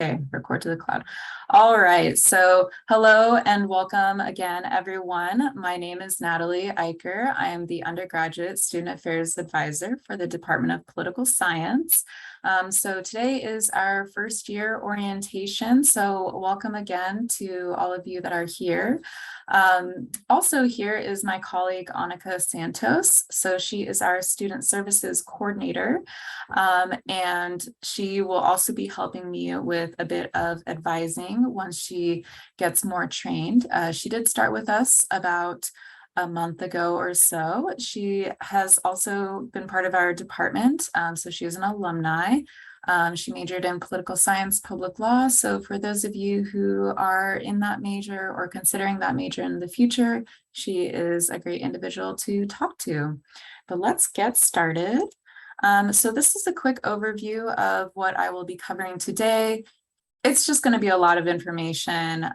Okay, record to the cloud. All right, so hello and welcome again, everyone. My name is Natalie Eicher. I am the undergraduate student affairs advisor for the Department of Political Science. So today is our first year orientation. So welcome again to all of you that are here. Also here is my colleague, Annika Santos. So she is our student services coordinator. And she will also be helping me with a bit of advising once she gets more trained. She did start with us about a month ago or so. She has also been part of our department, so she is an alumni. She majored in political science, public law. So for those of you who are in that major or considering that major in the future, she is a great individual to talk to. But let's get started. So this is a quick overview of what I will be covering today. It's just going to be a lot of information.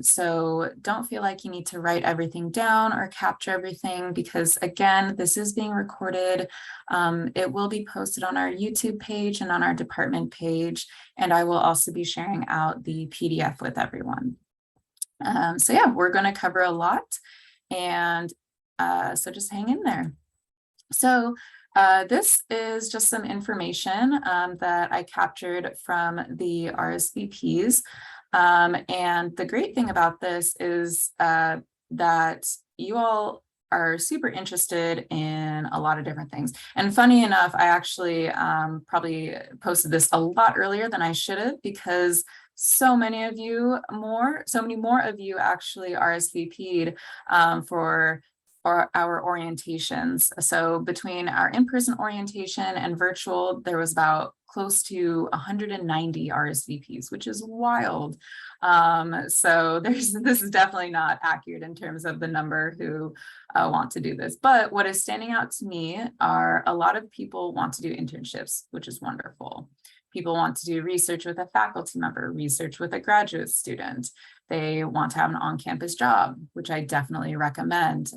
So don't feel like you need to write everything down or capture everything because, again, this is being recorded. It will be posted on our YouTube page and on our department page, and I will also be sharing out the PDF with everyone. So yeah, we're going to cover a lot, and so just hang in there. So this is just some information that I captured from the RSVPs. And the great thing about this is that you all are super interested in a lot of different things. And funny enough, I actually probably posted this a lot earlier than I should have because so many more of you actually RSVP'd for our orientations. So between our in-person orientation and virtual, there was about close to 190 RSVPs, which is wild. So this is definitely not accurate in terms of the number who want to do this. But what is standing out to me are a lot of people want to do internships, which is wonderful. People want to do research with a faculty member, research with a graduate student. They want to have an on-campus job, which I definitely recommend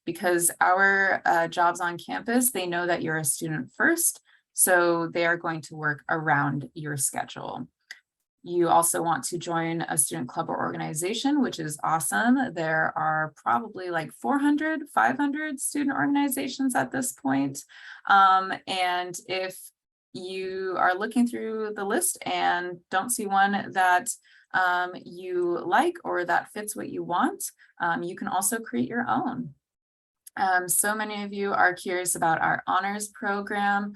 because our jobs on campus, they know that you're a student first, so they are going to work around your schedule. You also want to join a student club or organization, which is awesome. There are probably like 400, 500 student organizations at this point. And if you are looking through the list and don't see one that you like or that fits what you want, you can also create your own. So many of you are curious about our honors program.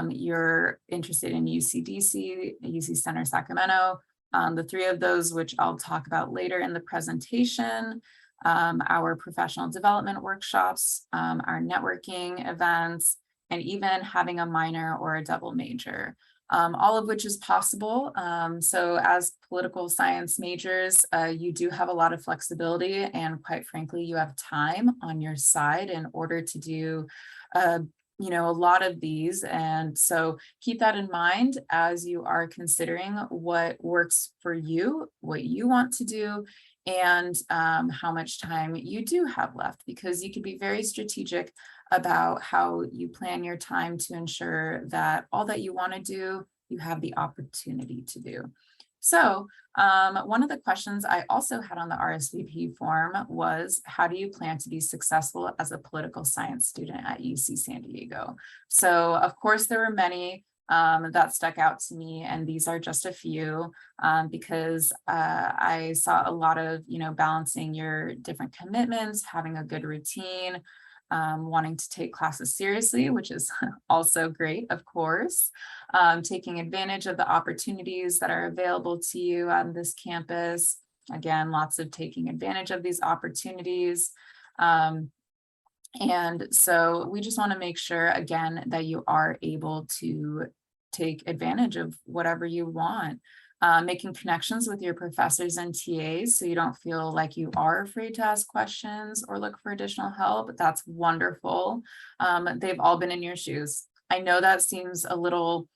You're interested in UCDC, UC Center Sacramento, the three of those, which I'll talk about later in the presentation, our professional development workshops, our networking events, and even having a minor or a double major. All of which is possible. So as political science majors, you do have a lot of flexibility and quite frankly, you have time on your side in order to do a lot of these. And so keep that in mind as you are considering what works for you, what you want to do, and how much time you do have left, because you can be very strategic about how you plan your time to ensure that all that you want to do, you have the opportunity to do. So one of the questions I also had on the RSVP form was, how do you plan to be successful as a political science student at UC San Diego? So of course, there were many that stuck out to me, and these are just a few because I saw a lot of, balancing your different commitments, having a good routine, wanting to take classes seriously, which is also great, of course, taking advantage of the opportunities that are available to you on this campus. Again, lots of taking advantage of these opportunities. And so we just want to make sure, again, that you are able to take advantage of whatever you want. Making connections with your professors and TAs so you don't feel like you are afraid to ask questions or look for additional help. That's wonderful. They've all been in your shoes. I know that seems a little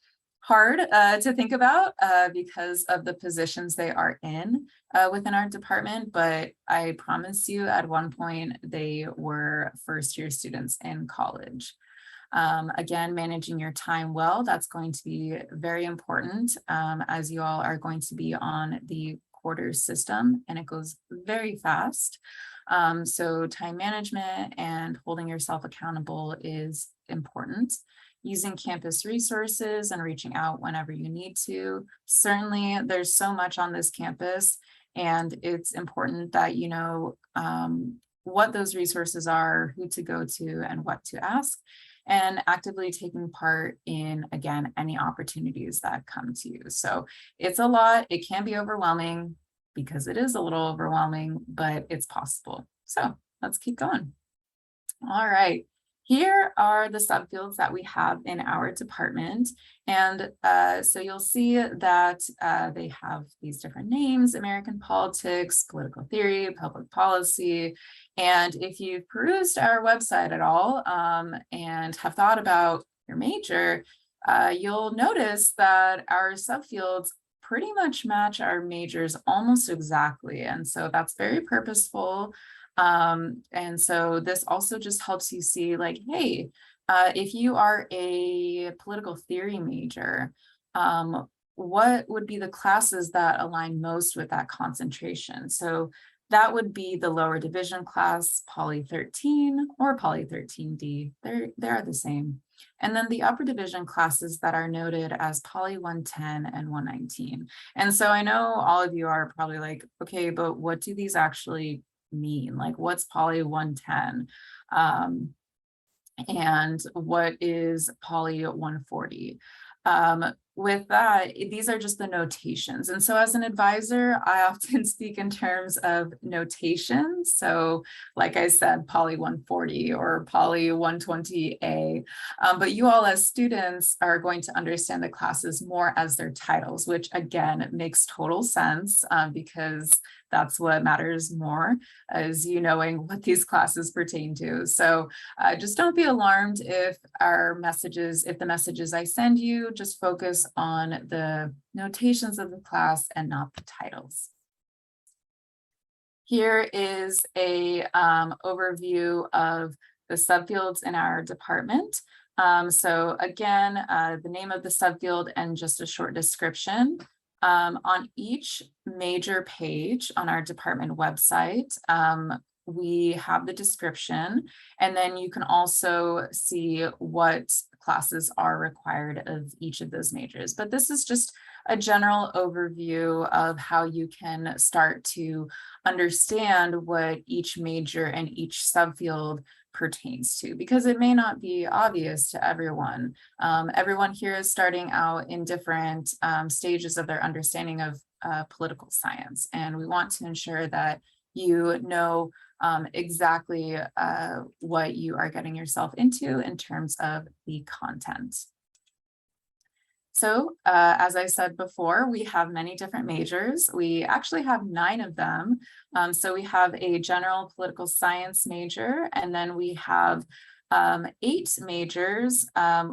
hard to think about because of the positions they are in within our department, but I promise you at one point they were first-year students in college. Again, managing your time well, that's going to be very important as you all are going to be on the quarters system and it goes very fast. So time management and holding yourself accountable is important. Using campus resources and reaching out whenever you need to. Certainly, there's so much on this campus, and it's important that you know what those resources are, who to go to, and what to ask, and actively taking part in, again, any opportunities that come to you. So it's a lot. It can be overwhelming because it is a little overwhelming, but it's possible. So let's keep going. All right. Here are the subfields that we have in our department. And so you'll see that they have these different names: American politics, political theory, public policy. And if you've perused our website at all and have thought about your major, you'll notice that our subfields pretty much match our majors almost exactly. And so that's very purposeful. And so this also just helps you see, like, hey, if you are a political theory major, what would be the classes that align most with that concentration? So that would be the lower division class, Poly 13 or Poly 13D. They're the same. And then the upper division classes that are noted as Poly 110 and 119. And so I know all of you are probably like, okay, but what do these actually mean? Like, what's Poly 110? And what is Poly 140? With that, these are just the notations. And so as an advisor, I often speak in terms of notations. So like I said, Poly 140 or Poly 120A, but you all as students are going to understand the classes more as their titles, which again, makes total sense because that's what matters more, is you knowing what these classes pertain to. So just don't be alarmed if the messages I send you just focus on the notations of the class and not the titles. Here is a overview of the subfields in our department. So again, the name of the subfield and just a short description. On each major page on our department website, we have the description, and then you can also see what classes are required of each of those majors. But this is just a general overview of how you can start to understand what each major and each subfield pertains to, because it may not be obvious to everyone. Everyone here is starting out in different stages of their understanding of political science, and we want to ensure that you know exactly what you are getting yourself into in terms of the content. So as I said before, we have many different majors. We actually have 9 of them. So we have a general political science major, and then we have 8 majors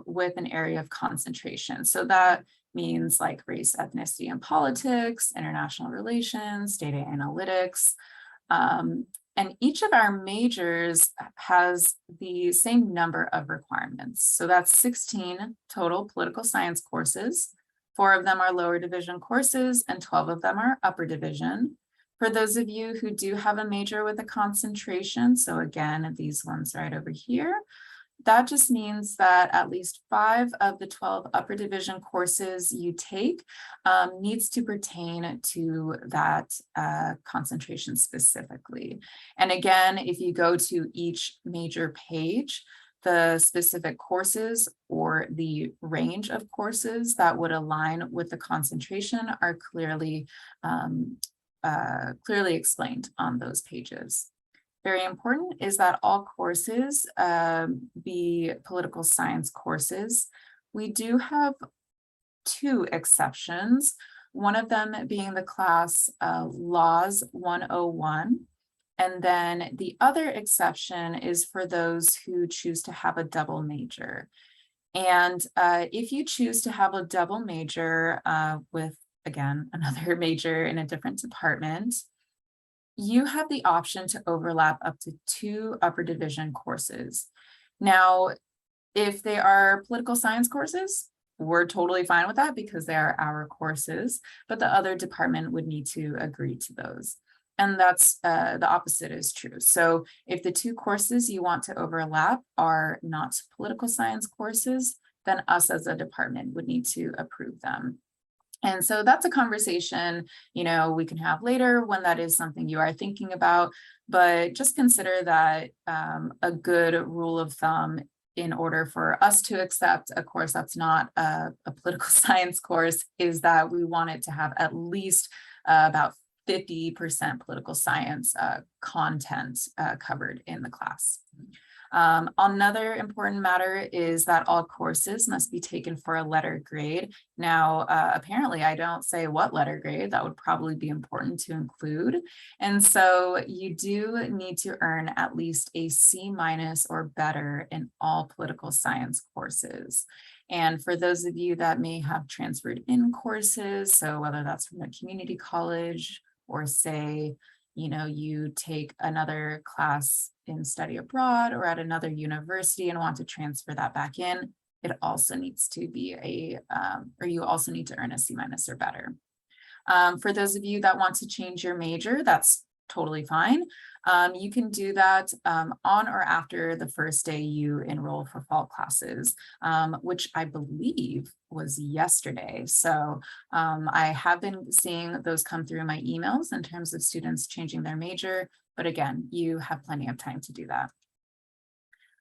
with an area of concentration. So that means like race, ethnicity, and politics, international relations, data analytics. And each of our majors has the same number of requirements. So that's 16 total political science courses. 4 of them are lower division courses and 12 of them are upper division. For those of you who do have a major with a concentration, so again, these ones right over here, that just means that at least 5 of the 12 upper division courses you take needs to pertain to that concentration specifically. And again, if you go to each major page, the specific courses or the range of courses that would align with the concentration are clearly explained on those pages. Very important is that all courses be political science courses. We do have 2 exceptions, one of them being the class Laws 101. And then the other exception is for those who choose to have a double major. And if you choose to have a double major with, again, another major in a different department, you have the option to overlap up to 2 upper division courses. Now, If they are political science courses, we're totally fine with that because they are our courses, but the other department would need to agree to those. And that's the opposite is true. So if the two courses you want to overlap are not political science courses, then us as a department would need to approve them. And so that's a conversation, we can have later when that is something you are thinking about, but just consider that a good rule of thumb in order for us to accept a course that's not a political science course is that we want it to have at least about 50% political science content covered in the class. Another important matter is that all courses must be taken for a letter grade. Now, apparently I don't say what letter grade. That would probably be important to include. And so you do need to earn at least a C- or better in all political science courses. And for those of you that may have transferred in courses, so whether that's from a community college or say, you take another class in study abroad or at another university and want to transfer that back in, it also needs to be or you also need to earn a C- or better. For those of you that want to change your major, that's totally fine. You can do that on or after the first day you enroll for fall classes, which I believe was yesterday. So I have been seeing those come through my emails in terms of students changing their major, but again, you have plenty of time to do that.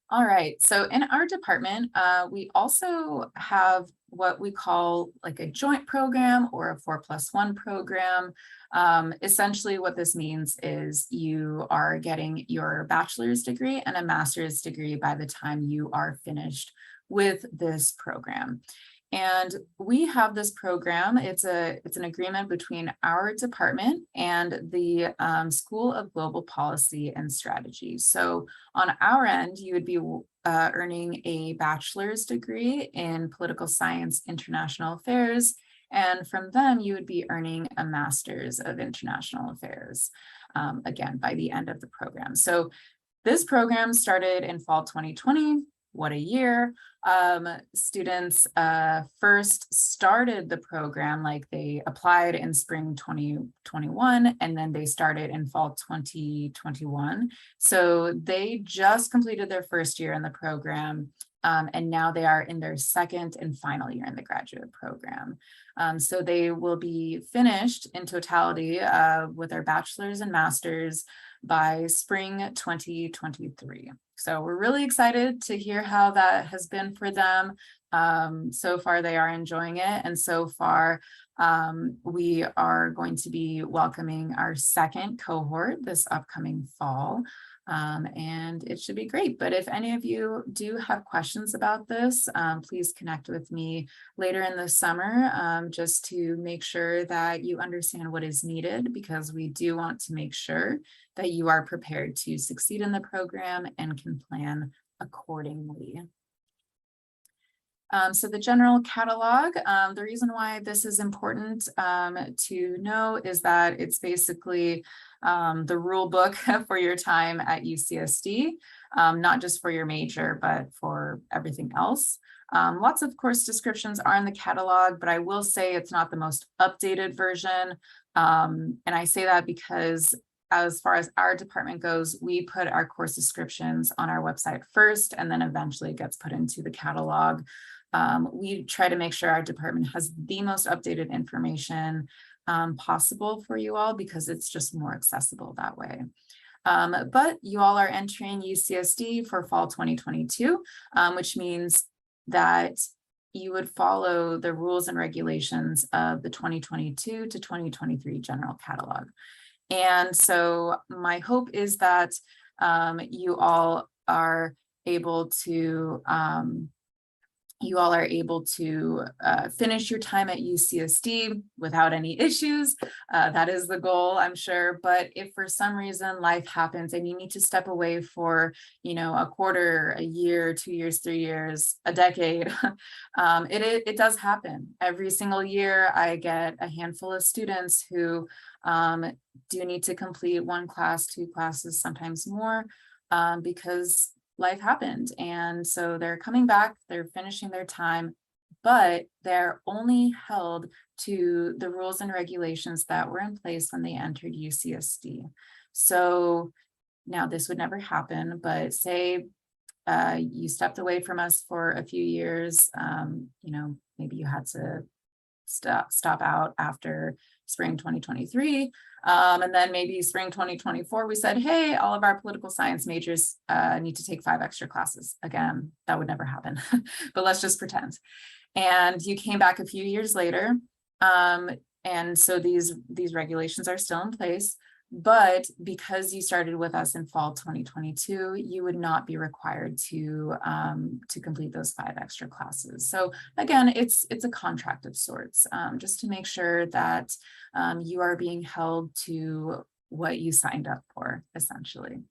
All right, so in our department, we also have what we call like a joint program or a 4+1 program. Essentially what this means is you are getting your bachelor's degree and a master's degree by the time you are finished with this program. And we have this program, it's an agreement between our department and the School of Global Policy and Strategy. So on our end, you would be earning a bachelor's degree in political science, international affairs, and from them, you would be earning a master's of international affairs, again, by the end of the program. So this program started in fall 2020. What a year. Students first started the program, like they applied in spring 2021, and then they started in fall 2021. So they just completed their first year in the program, and now they are in their second and final year in the graduate program. So they will be finished in totality with their bachelor's and master's by spring 2023. So we're really excited to hear how that has been for them. So far, they are enjoying it. And so far, we are going to be welcoming our second cohort this upcoming fall. And it should be great. But if any of you do have questions about this, please connect with me later in the summer, just to make sure that you understand what is needed, because we do want to make sure that you are prepared to succeed in the program and can plan accordingly. So the general catalog, the reason why this is important to know is that it's basically the rule book for your time at UCSD, not just for your major, but for everything else. Lots of course descriptions are in the catalog, but I will say it's not the most updated version. And I say that because as far as our department goes, we put our course descriptions on our website first, and then eventually it gets put into the catalog. We try to make sure our department has the most updated information possible for you all, because it's just more accessible that way. But you all are entering UCSD for fall 2022, which means that you would follow the rules and regulations of the 2022 to 2023 general catalog. And so my hope is that you all are able to finish your time at UCSD without any issues. That is the goal, I'm sure. But if for some reason life happens and you need to step away for, a quarter, a year, 2 years, 3 years, a decade, it does happen. Every single year, I get a handful of students who do need to complete 1 class, 2 classes, sometimes more, because life happened. And so they're coming back, they're finishing their time, but they're only held to the rules and regulations that were in place when they entered UCSD. So now this would never happen, but say you stepped away from us for a few years, maybe you had to stop out after spring 2023. And then maybe spring 2024, we said, hey, all of our political science majors need to take 5 extra classes. Again, that would never happen, but let's just pretend. And you came back a few years later. And so these regulations are still in place. But because you started with us in fall 2022, you would not be required to complete those 5 extra classes. So again, it's a contract of sorts, just to make sure that you are being held to what you signed up for, essentially.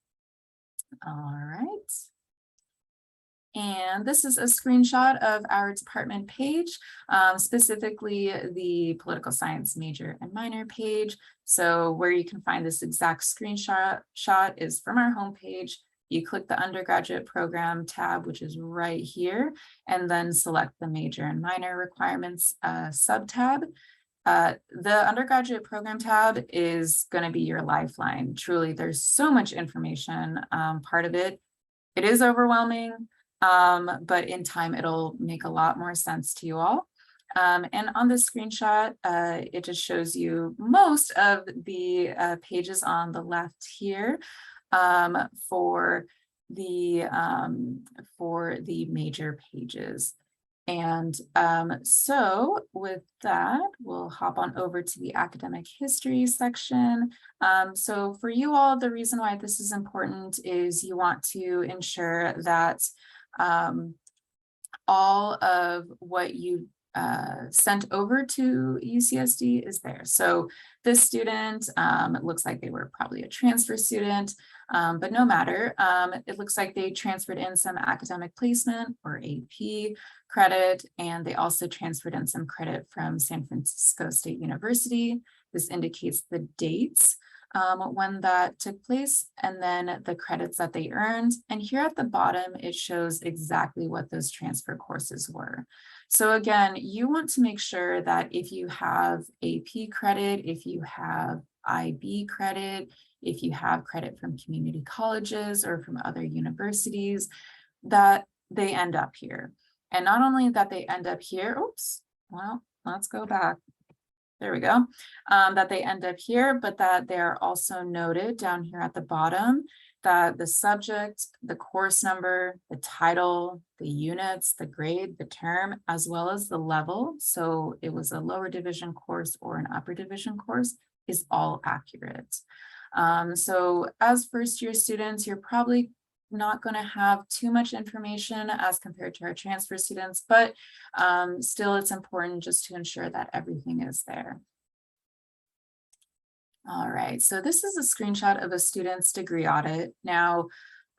All right. And this is a screenshot of our department page, specifically the political science major and minor page. So where you can find this exact screenshot is from our homepage. You click the undergraduate program tab, which is right here, and then select the major and minor requirements sub-tab. The undergraduate program tab is going to be your lifeline. Truly, there's so much information. Part of it is overwhelming. But in time, it'll make a lot more sense to you all. And on this screenshot, it just shows you most of the pages on the left here for the major pages. And so with that, we'll hop on over to the academic history section. So for you all, the reason why this is important is you want to ensure that all of what you sent over to UCSD is there. So this student, it looks like they were probably a transfer student, but no matter. It looks like they transferred in some academic placement or AP credit, and they also transferred in some credit from San Francisco State University. This indicates the dates when that took place, and then the credits that they earned. And here at the bottom, it shows exactly what those transfer courses were. So again, you want to make sure that if you have AP credit, if you have IB credit, if you have credit from community colleges or from other universities, that they end up here. And not only that they end up here, let's go back. There we go, that they end up here, but that they're also noted down here at the bottom, that the subject, the course number, the title, the units, the grade, the term, as well as the level, so it was a lower division course or an upper division course, is all accurate. So as first year students, you're probably not going to have too much information as compared to our transfer students, but still it's important just to ensure that everything is there. All right, so this is a screenshot of a student's degree audit. Now,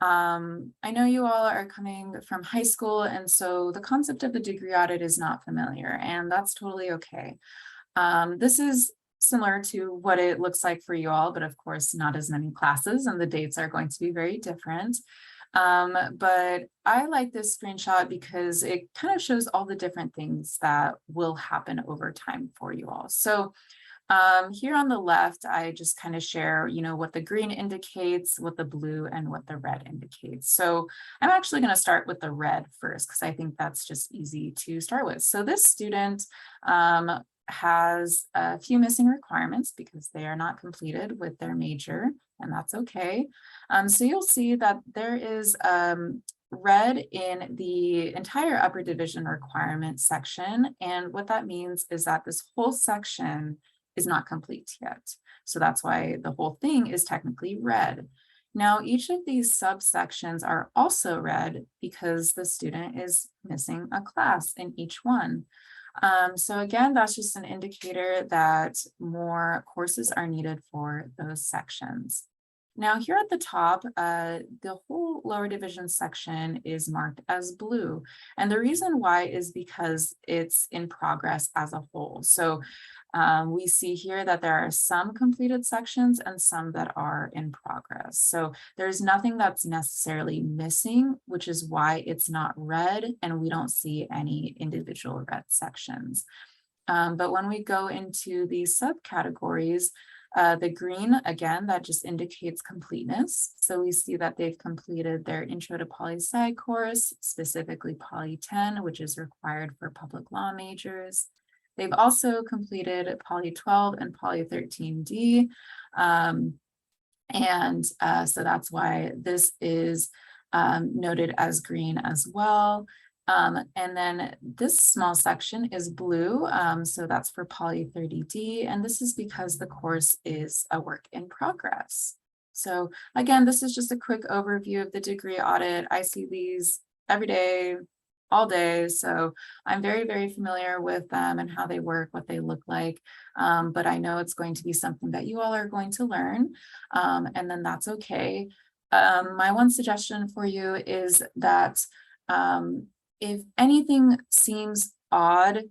I know you all are coming from high school, and so the concept of a degree audit is not familiar, and that's totally okay. This is similar to what it looks like for you all, but of course not as many classes, and the dates are going to be very different. But I like this screenshot because it kind of shows all the different things that will happen over time for you all. So here on the left, I just kind of share, what the green indicates, what the blue, and what the red indicates. So I'm actually going to start with the red first, because I think that's just easy to start with. So this student has a few missing requirements because they are not completed with their major, and that's okay. So you'll see that there is red in the entire upper division requirement section. And what that means is that this whole section is not complete yet. So that's why the whole thing is technically red. Now, each of these subsections are also red because the student is missing a class in each one. So again, that's just an indicator that more courses are needed for those sections. Now here at the top, the whole lower division section is marked as blue. And the reason why is because it's in progress as a whole. So We see here that there are some completed sections and some that are in progress. So there's nothing that's necessarily missing, which is why it's not red and we don't see any individual red sections. But when we go into these subcategories, the green, again, that just indicates completeness. So we see that they've completed their Intro to Poli-Sci course, specifically Poly 10, which is required for public law majors. They've also completed Poly 12 and Poly 13D. So that's why this is noted as green as well. And then this small section is blue, so that's for Poly 30D, and this is because the course is a work in progress. So again, this is just a quick overview of the degree audit. I see these every day, all day, so I'm very, very familiar with them and how they work, what they look like, but I know it's going to be something that you all are going to learn, and then that's okay. My one suggestion for you is that if anything seems odd,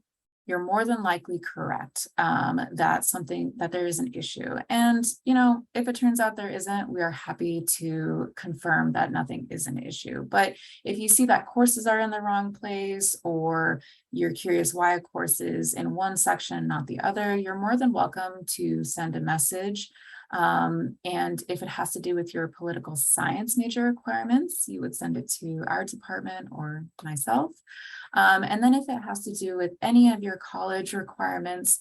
you're more than likely correct that there is an issue. And, you know, if it turns out there isn't, we are happy to confirm that nothing is an issue. But if you see that courses are in the wrong place, or you're curious why a course is in one section, not the other, you're more than welcome to send a message. And if it has to do with your political science major requirements, you would send it to our department or myself. And then if it has to do with any of your college requirements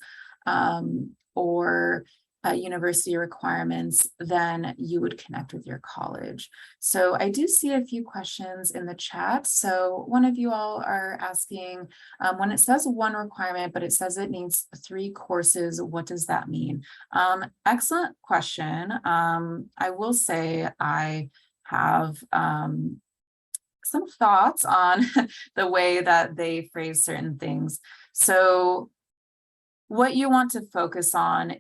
or university requirements, then you would connect with your college. So I do see a few questions in the chat. So one of you all are asking, when it says one requirement, but it says it needs 3 courses, what does that mean? Excellent question. I will say I have some thoughts on the way that they phrase certain things. So what you want to focus on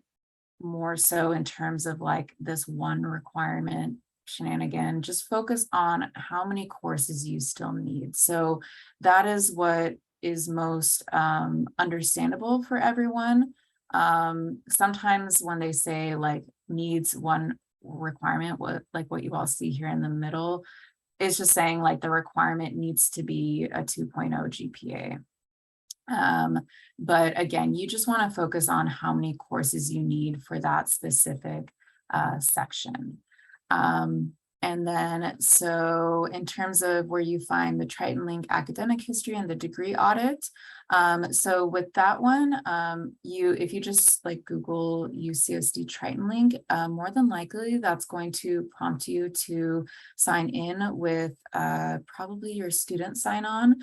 more so in terms of like this one requirement shenanigan, just focus on how many courses you still need. So that is what is most understandable for everyone. Sometimes when they say like needs one requirement, what you all see here in the middle, is just saying like the requirement needs to be a 2.0 GPA. But again, you just want to focus on how many courses you need for that specific section. And then, so in terms of where you find the Triton Link academic history and the degree audit, so with that one, if you just like Google UCSD Triton Link, more than likely that's going to prompt you to sign in with probably your student sign-on.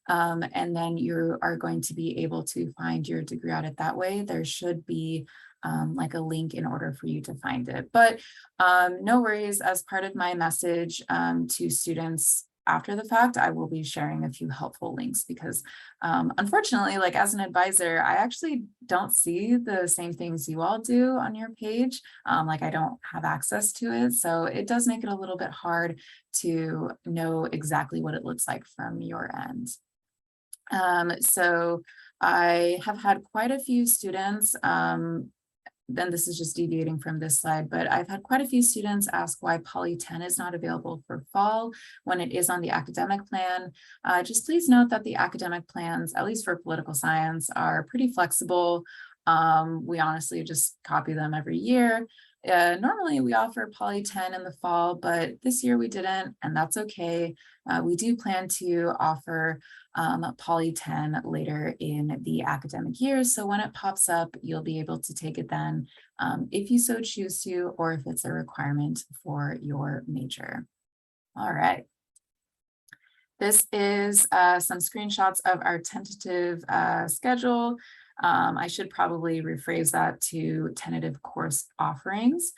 And then you are going to be able to find your degree audit that way. There should be like a link in order for you to find it. But no worries, as part of my message to students after the fact, I will be sharing a few helpful links because unfortunately, like as an advisor, I actually don't see the same things you all do on your page. Like I don't have access to it. So it does make it a little bit hard to know exactly what it looks like from your end. So I have had quite a few students, then this is just deviating from this slide, but I've had quite a few students ask why Poly 10 is not available for fall when it is on the academic plan. Just please note that the academic plans, at least for political science, are pretty flexible. We honestly just copy them every year. Normally we offer Poly 10 in the fall, but this year we didn't, and that's okay. We do plan to offer Poly 10 later in the academic year. So when it pops up, you'll be able to take it then if you so choose to, or if it's a requirement for your major. All right. This is some screenshots of our tentative schedule. I should probably rephrase that to tentative course offerings.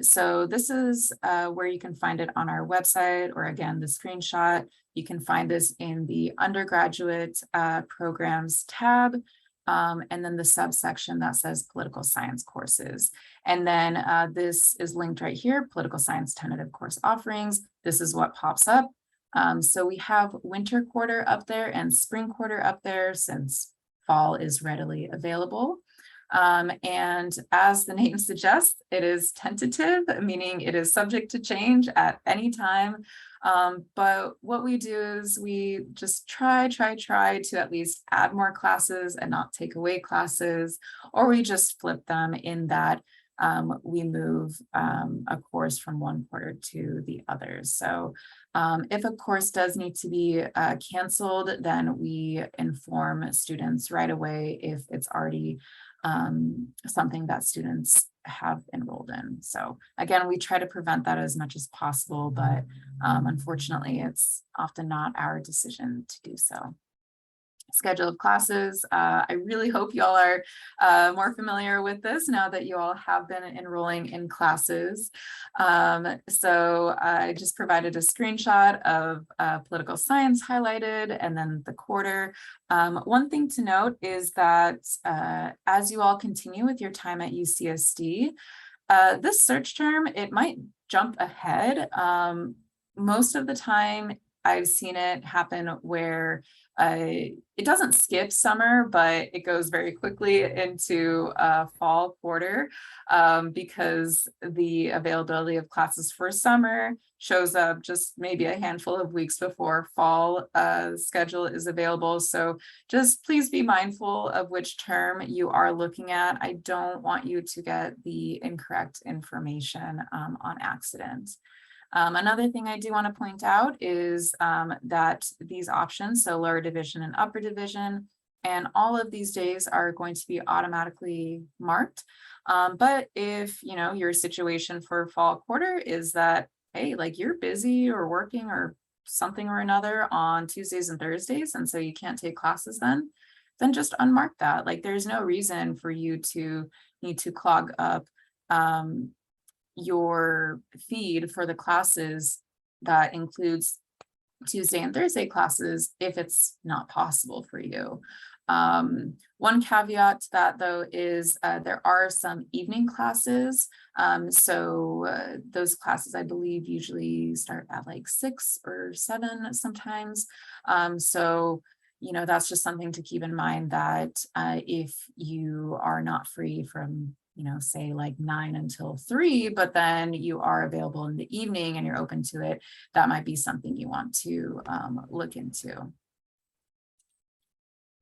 So this is where you can find it on our website, or again, the screenshot. You can find this in the undergraduate programs tab, and then the subsection that says political science courses. And then this is linked right here, political science tentative course offerings. This is what pops up. So we have winter quarter up there and spring quarter up there since fall is readily available. And as the name suggests, it is tentative, meaning it is subject to change at any time. But what we do is we just try to at least add more classes and not take away classes, or we just flip them in that we move a course from one quarter to the other. So if a course does need to be canceled, then we inform students right away if it's already something that students have enrolled in. So again, we try to prevent that as much as possible, but unfortunately, it's often not our decision to do so. Schedule of classes. I really hope you all are more familiar with this now that you all have been enrolling in classes. So I just provided a screenshot of political science highlighted and then the quarter. One thing to note is that as you all continue with your time at UCSD, this search term, it might jump ahead. Most of the time, I've seen it happen where it doesn't skip summer, but it goes very quickly into fall quarter because the availability of classes for summer shows up just maybe a handful of weeks before fall schedule is available. So just please be mindful of which term you are looking at. I don't want you to get the incorrect information on accident. Another thing I do want to point out is that these options, so lower division and upper division, and all of these days are going to be automatically marked. But if your situation for fall quarter is that, hey, like you're busy or working or something or another on Tuesdays and Thursdays, and so you can't take classes then just unmark that. Like there's no reason for you to need to clog up your feed for the classes that includes Tuesday and Thursday classes if it's not possible for you. One caveat to that though is there are some evening classes. So those classes I believe usually start at like 6 or 7 sometimes. So that's just something to keep in mind that if you are not free from say like 9 until 3, but then you are available in the evening and you're open to it, that might be something you want to look into.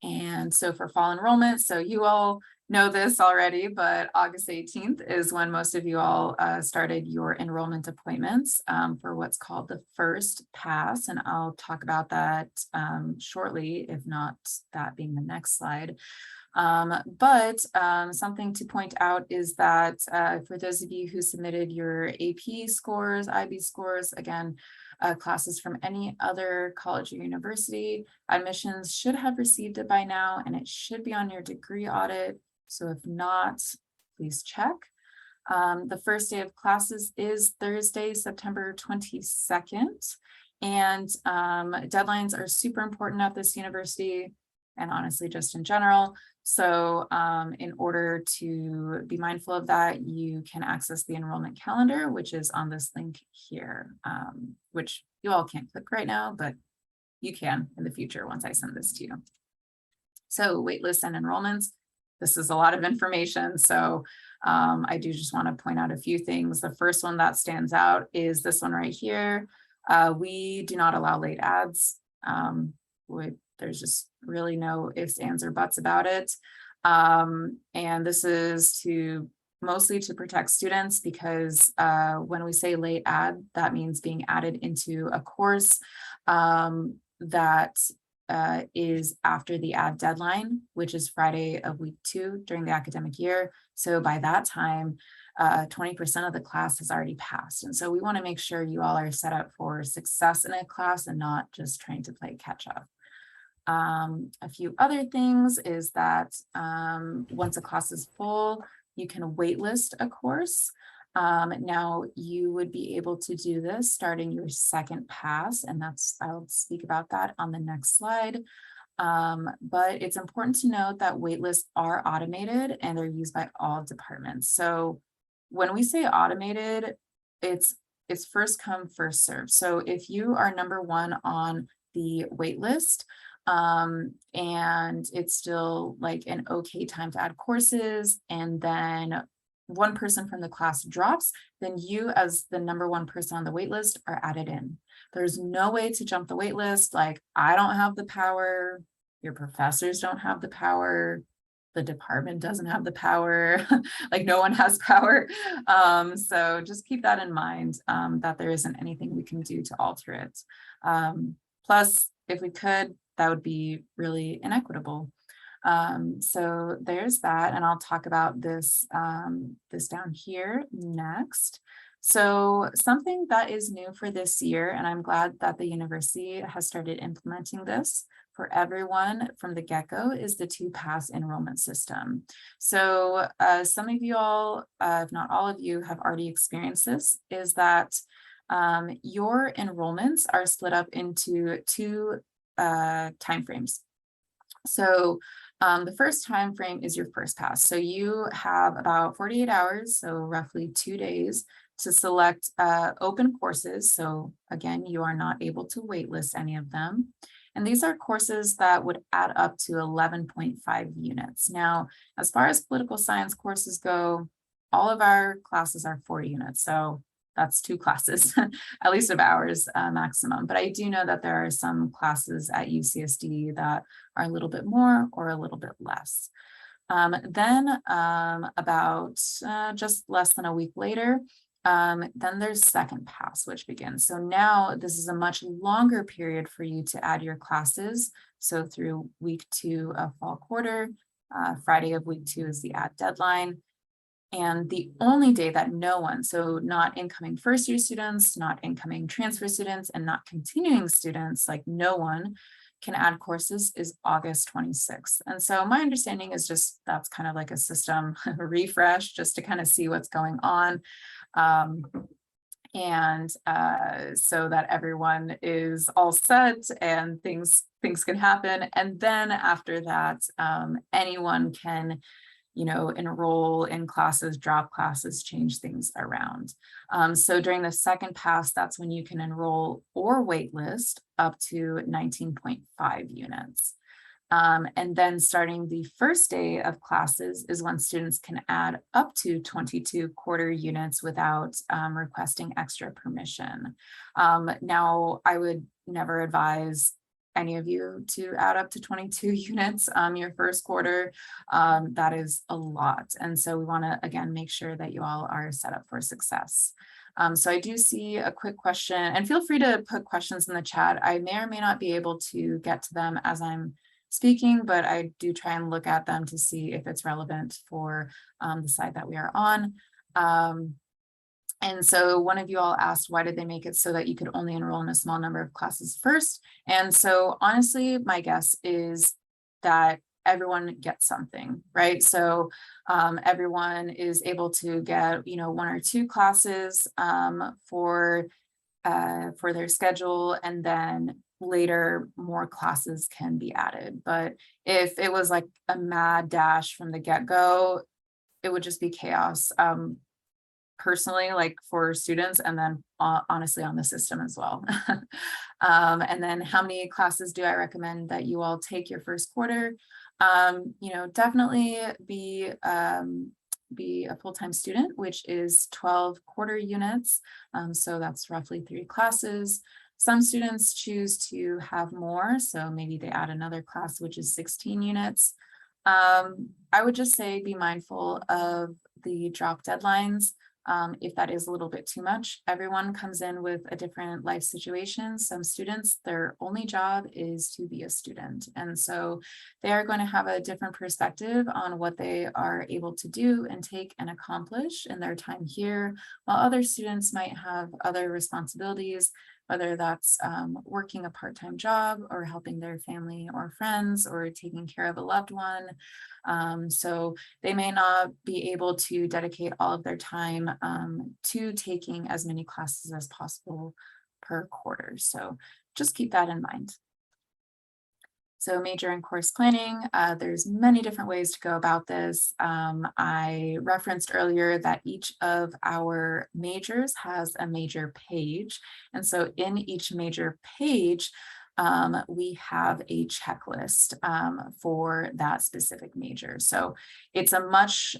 And so for fall enrollment, so you all know this already, but August 18th is when most of you all started your enrollment appointments for what's called the first pass. And I'll talk about that shortly, if not that being the next slide. But something to point out is that for those of you who submitted your AP scores, IB scores, again, classes from any other college or university, admissions should have received it by now, and it should be on your degree audit. So if not, please check. The first day of classes is Thursday, September 22nd. And deadlines are super important at this university and honestly just in general. So in order to be mindful of that, you can access the enrollment calendar, which is on this link here, which you all can't click right now, but you can in the future once I send this to you. So waitlists and enrollments, this is a lot of information. So I do just want to point out a few things. The first one that stands out is this one right here. We do not allow late ads. There's just really no ifs, ands, or buts about it. And this is mostly to protect students because when we say late add, that means being added into a course that is after the add deadline, which is Friday of week 2 during the academic year. So by that time, 20% of the class has already passed. And so we want to make sure you all are set up for success in a class and not just trying to play catch up. A few other things is that once a class is full, you can waitlist a course. Now you would be able to do this starting your second pass, and I'll speak about that on the next slide. But it's important to note that waitlists are automated and they're used by all departments. So when we say automated, it's first come, first serve. So if you are number 1 on the waitlist, And it's still like an okay time to add courses. And then one person from the class drops, then you as the number one person on the wait list are added in. There's no way to jump the wait list. Like, I don't have the power. Your professors don't have the power. The department doesn't have the power. Like, no one has power. So just keep that in mind, that there isn't anything we can do to alter it. Plus, if we could, that would be really inequitable. So there's that, and I'll talk about this, this down here next. So something that is new for this year, and I'm glad that the university has started implementing this for everyone from the get-go, is the two-pass enrollment system. So some of you all, if not all of you, have already experienced this, is that your enrollments are split up into two timeframes. So the first time frame is your first pass. So you have about 48 hours, so roughly 2 days, to select open courses. So again, you are not able to waitlist any of them. And these are courses that would add up to 11.5 units. Now, as far as political science courses go, all of our classes are 40 units. So that's 2 classes, at least of ours maximum. But I do know that there are some classes at UCSD that are a little bit more or a little bit less. Then about just less than a week later, then there's second pass, which begins. So now this is a much longer period for you to add your classes. So through week 2 of fall quarter, Friday of week 2 is the add deadline. And the only day that no one, so not incoming first year students, not incoming transfer students, and not continuing students, like no one can add courses, is August 26th. And so my understanding is just that's kind of like a system refresh just to kind of see what's going on. So that everyone is all set and things can happen. And then after that, anyone can enroll in classes, drop classes, change things around. So during the second pass, that's when you can enroll or waitlist up to 19.5 units. And then starting the first day of classes is when students can add up to 22 quarter units without requesting extra permission. Now, I would never advise any of you to add up to 22 units your first quarter. That is a lot. And so we want to, again, make sure that you all are set up for success. So I do see a quick question, and feel free to put questions in the chat. I may or may not be able to get to them as I'm speaking, but I do try and look at them to see if it's relevant for the side that we are on. And so one of you all asked, why did they make it so that you could only enroll in a small number of classes first? And so honestly, my guess is that everyone gets something, right? So everyone is able to get, 1 or 2 classes for their schedule, and then later more classes can be added. But if it was like a mad dash from the get-go, it would just be chaos. Personally, like for students, and then honestly on the system as well. And then how many classes do I recommend that you all take your first quarter? Definitely be a full-time student, which is 12 quarter units. So that's roughly 3 classes. Some students choose to have more, so maybe they add another class, which is 16 units. I would just say be mindful of the drop deadlines. If that is a little bit too much. Everyone comes in with a different life situation. Some students, their only job is to be a student. And so they are going to have a different perspective on what they are able to do and take and accomplish in their time here, while other students might have other responsibilities, whether that's working a part-time job or helping their family or friends or taking care of a loved one. So they may not be able to dedicate all of their time to taking as many classes as possible per quarter. So just keep that in mind. So major and course planning, there's many different ways to go about this. I referenced earlier that each of our majors has a major page. And so in each major page, we have a checklist for that specific major. So it's a much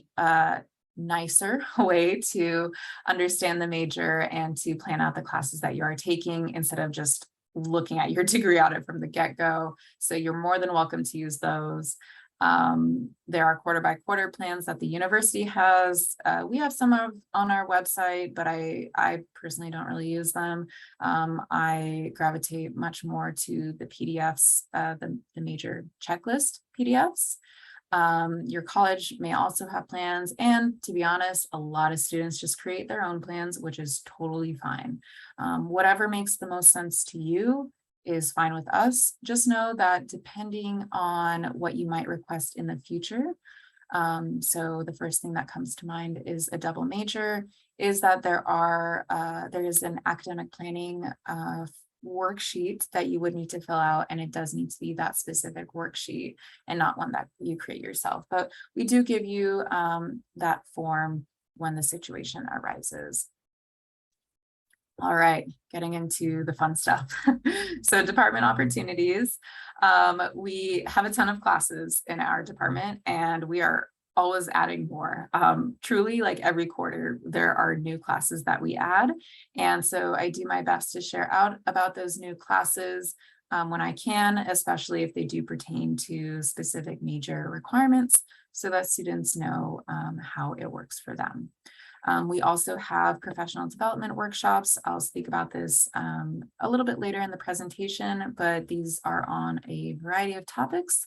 nicer way to understand the major and to plan out the classes that you are taking instead of just looking at your degree audit from the get-go. So you're more than welcome to use those. There are quarter by quarter plans that the university has. We have some on our website, but I personally don't really use them. I gravitate much more to the PDFs, the major checklist PDFs. Your college may also have plans, and to be honest, a lot of students just create their own plans, which is totally fine. Whatever makes the most sense to you is fine with us. Just know that depending on what you might request in the future, so the first thing that comes to mind is a double major, is that there is an academic planning worksheet that you would need to fill out, and it does need to be that specific worksheet and not one that you create yourself. But we do give you that form when the situation arises. All right, getting into the fun stuff. So department opportunities. We have a ton of classes in our department, and we are always adding more. Truly, like every quarter, there are new classes that we add. And so I do my best to share out about those new classes when I can, especially if they do pertain to specific major requirements, so that students know how it works for them. We also have professional development workshops. I'll speak about this a little bit later in the presentation, but these are on a variety of topics.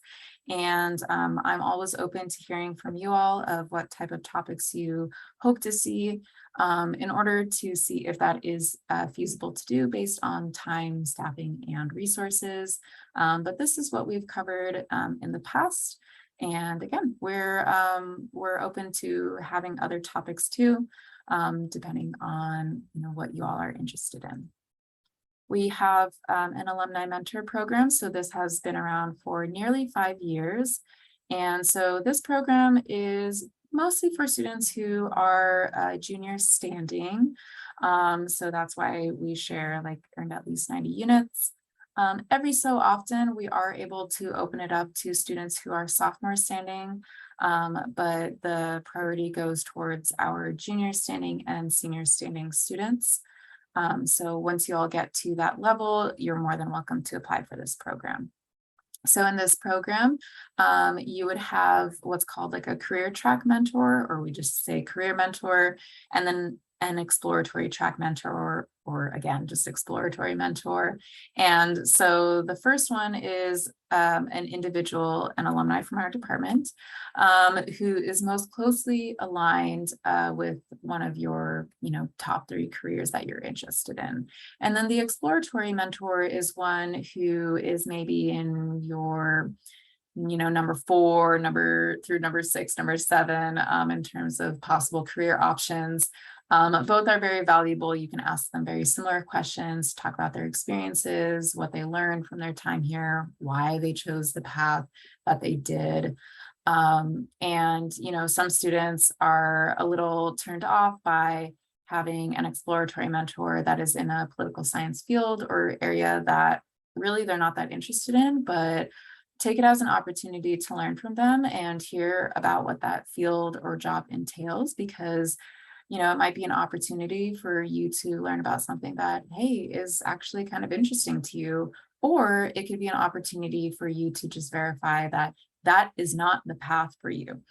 And I'm always open to hearing from you all of what type of topics you hope to see in order to see if that is feasible to do based on time, staffing, and resources. But this is what we've covered in the past. And again, we're open to having other topics too, depending on what you all are interested in. We have an alumni mentor program. So this has been around for nearly 5 years. And so this program is mostly for students who are junior standing. So that's why we share earned at least 90 units. Every so often, we are able to open it up to students who are sophomore standing, but the priority goes towards our junior standing and senior standing students. So once you all get to that level, you're more than welcome to apply for this program. So in this program, you would have what's called a career track mentor, or we just say career mentor, and then an exploratory track mentor, or again, just exploratory mentor. And so the first one is an individual, an alumni from our department, who is most closely aligned with one of your, top 3 careers that you're interested in. And then the exploratory mentor is one who is maybe in your number 4, through number 6, number 7, in terms of possible career options. Both are very valuable. You can ask them very similar questions, talk about their experiences, what they learned from their time here, why they chose the path that they did. And some students are a little turned off by having an exploratory mentor that is in a political science field or area that really they're not that interested in, but take it as an opportunity to learn from them and hear about what that field or job entails, because it might be an opportunity for you to learn about something that, hey, is actually kind of interesting to you, or it could be an opportunity for you to just verify that that is not the path for you,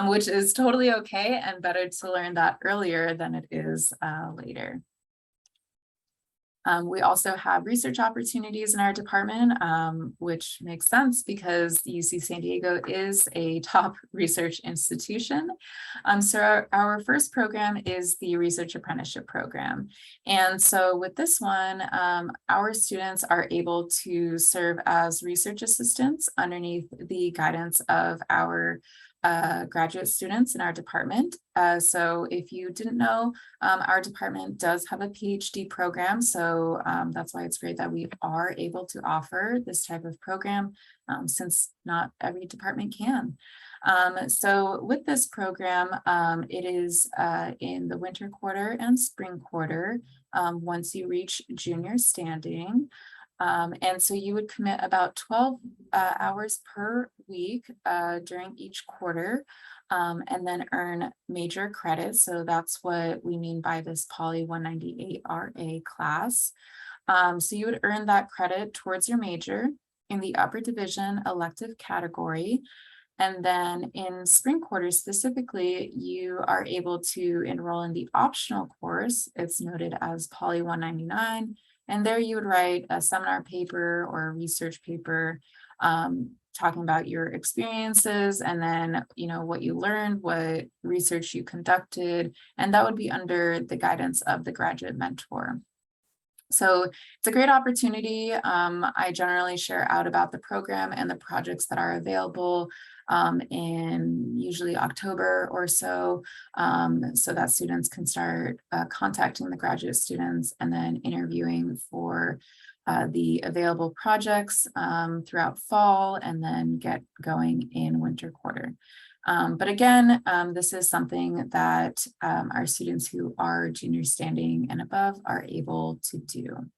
which is totally okay and better to learn that earlier than it is later. We also have research opportunities in our department, which makes sense because UC San Diego is a top research institution. So our first program is the Research Apprenticeship Program. And so with this one, our students are able to serve as research assistants underneath the guidance of our graduate students in our department. So if you didn't know, our department does have a PhD program. So that's why it's great that we are able to offer this type of program since not every department can. So with this program, it is in the winter quarter and spring quarter once you reach junior standing. And so you would commit about 12 hours per week during each quarter, and then earn major credit. So that's what we mean by this Poly 198 RA class. So you would earn that credit towards your major in the upper division elective category. And then in spring quarter specifically, you are able to enroll in the optional course. It's noted as Poly 199. And there you would write a seminar paper or a research paper talking about your experiences and then, what you learned, what research you conducted, and that would be under the guidance of the graduate mentor. So it's a great opportunity. I generally share out about the program and the projects that are available in usually October or so, so that students can start contacting the graduate students and then interviewing for the available projects throughout fall and then get going in winter quarter. But again, this is something that our students who are junior standing and above are able to do.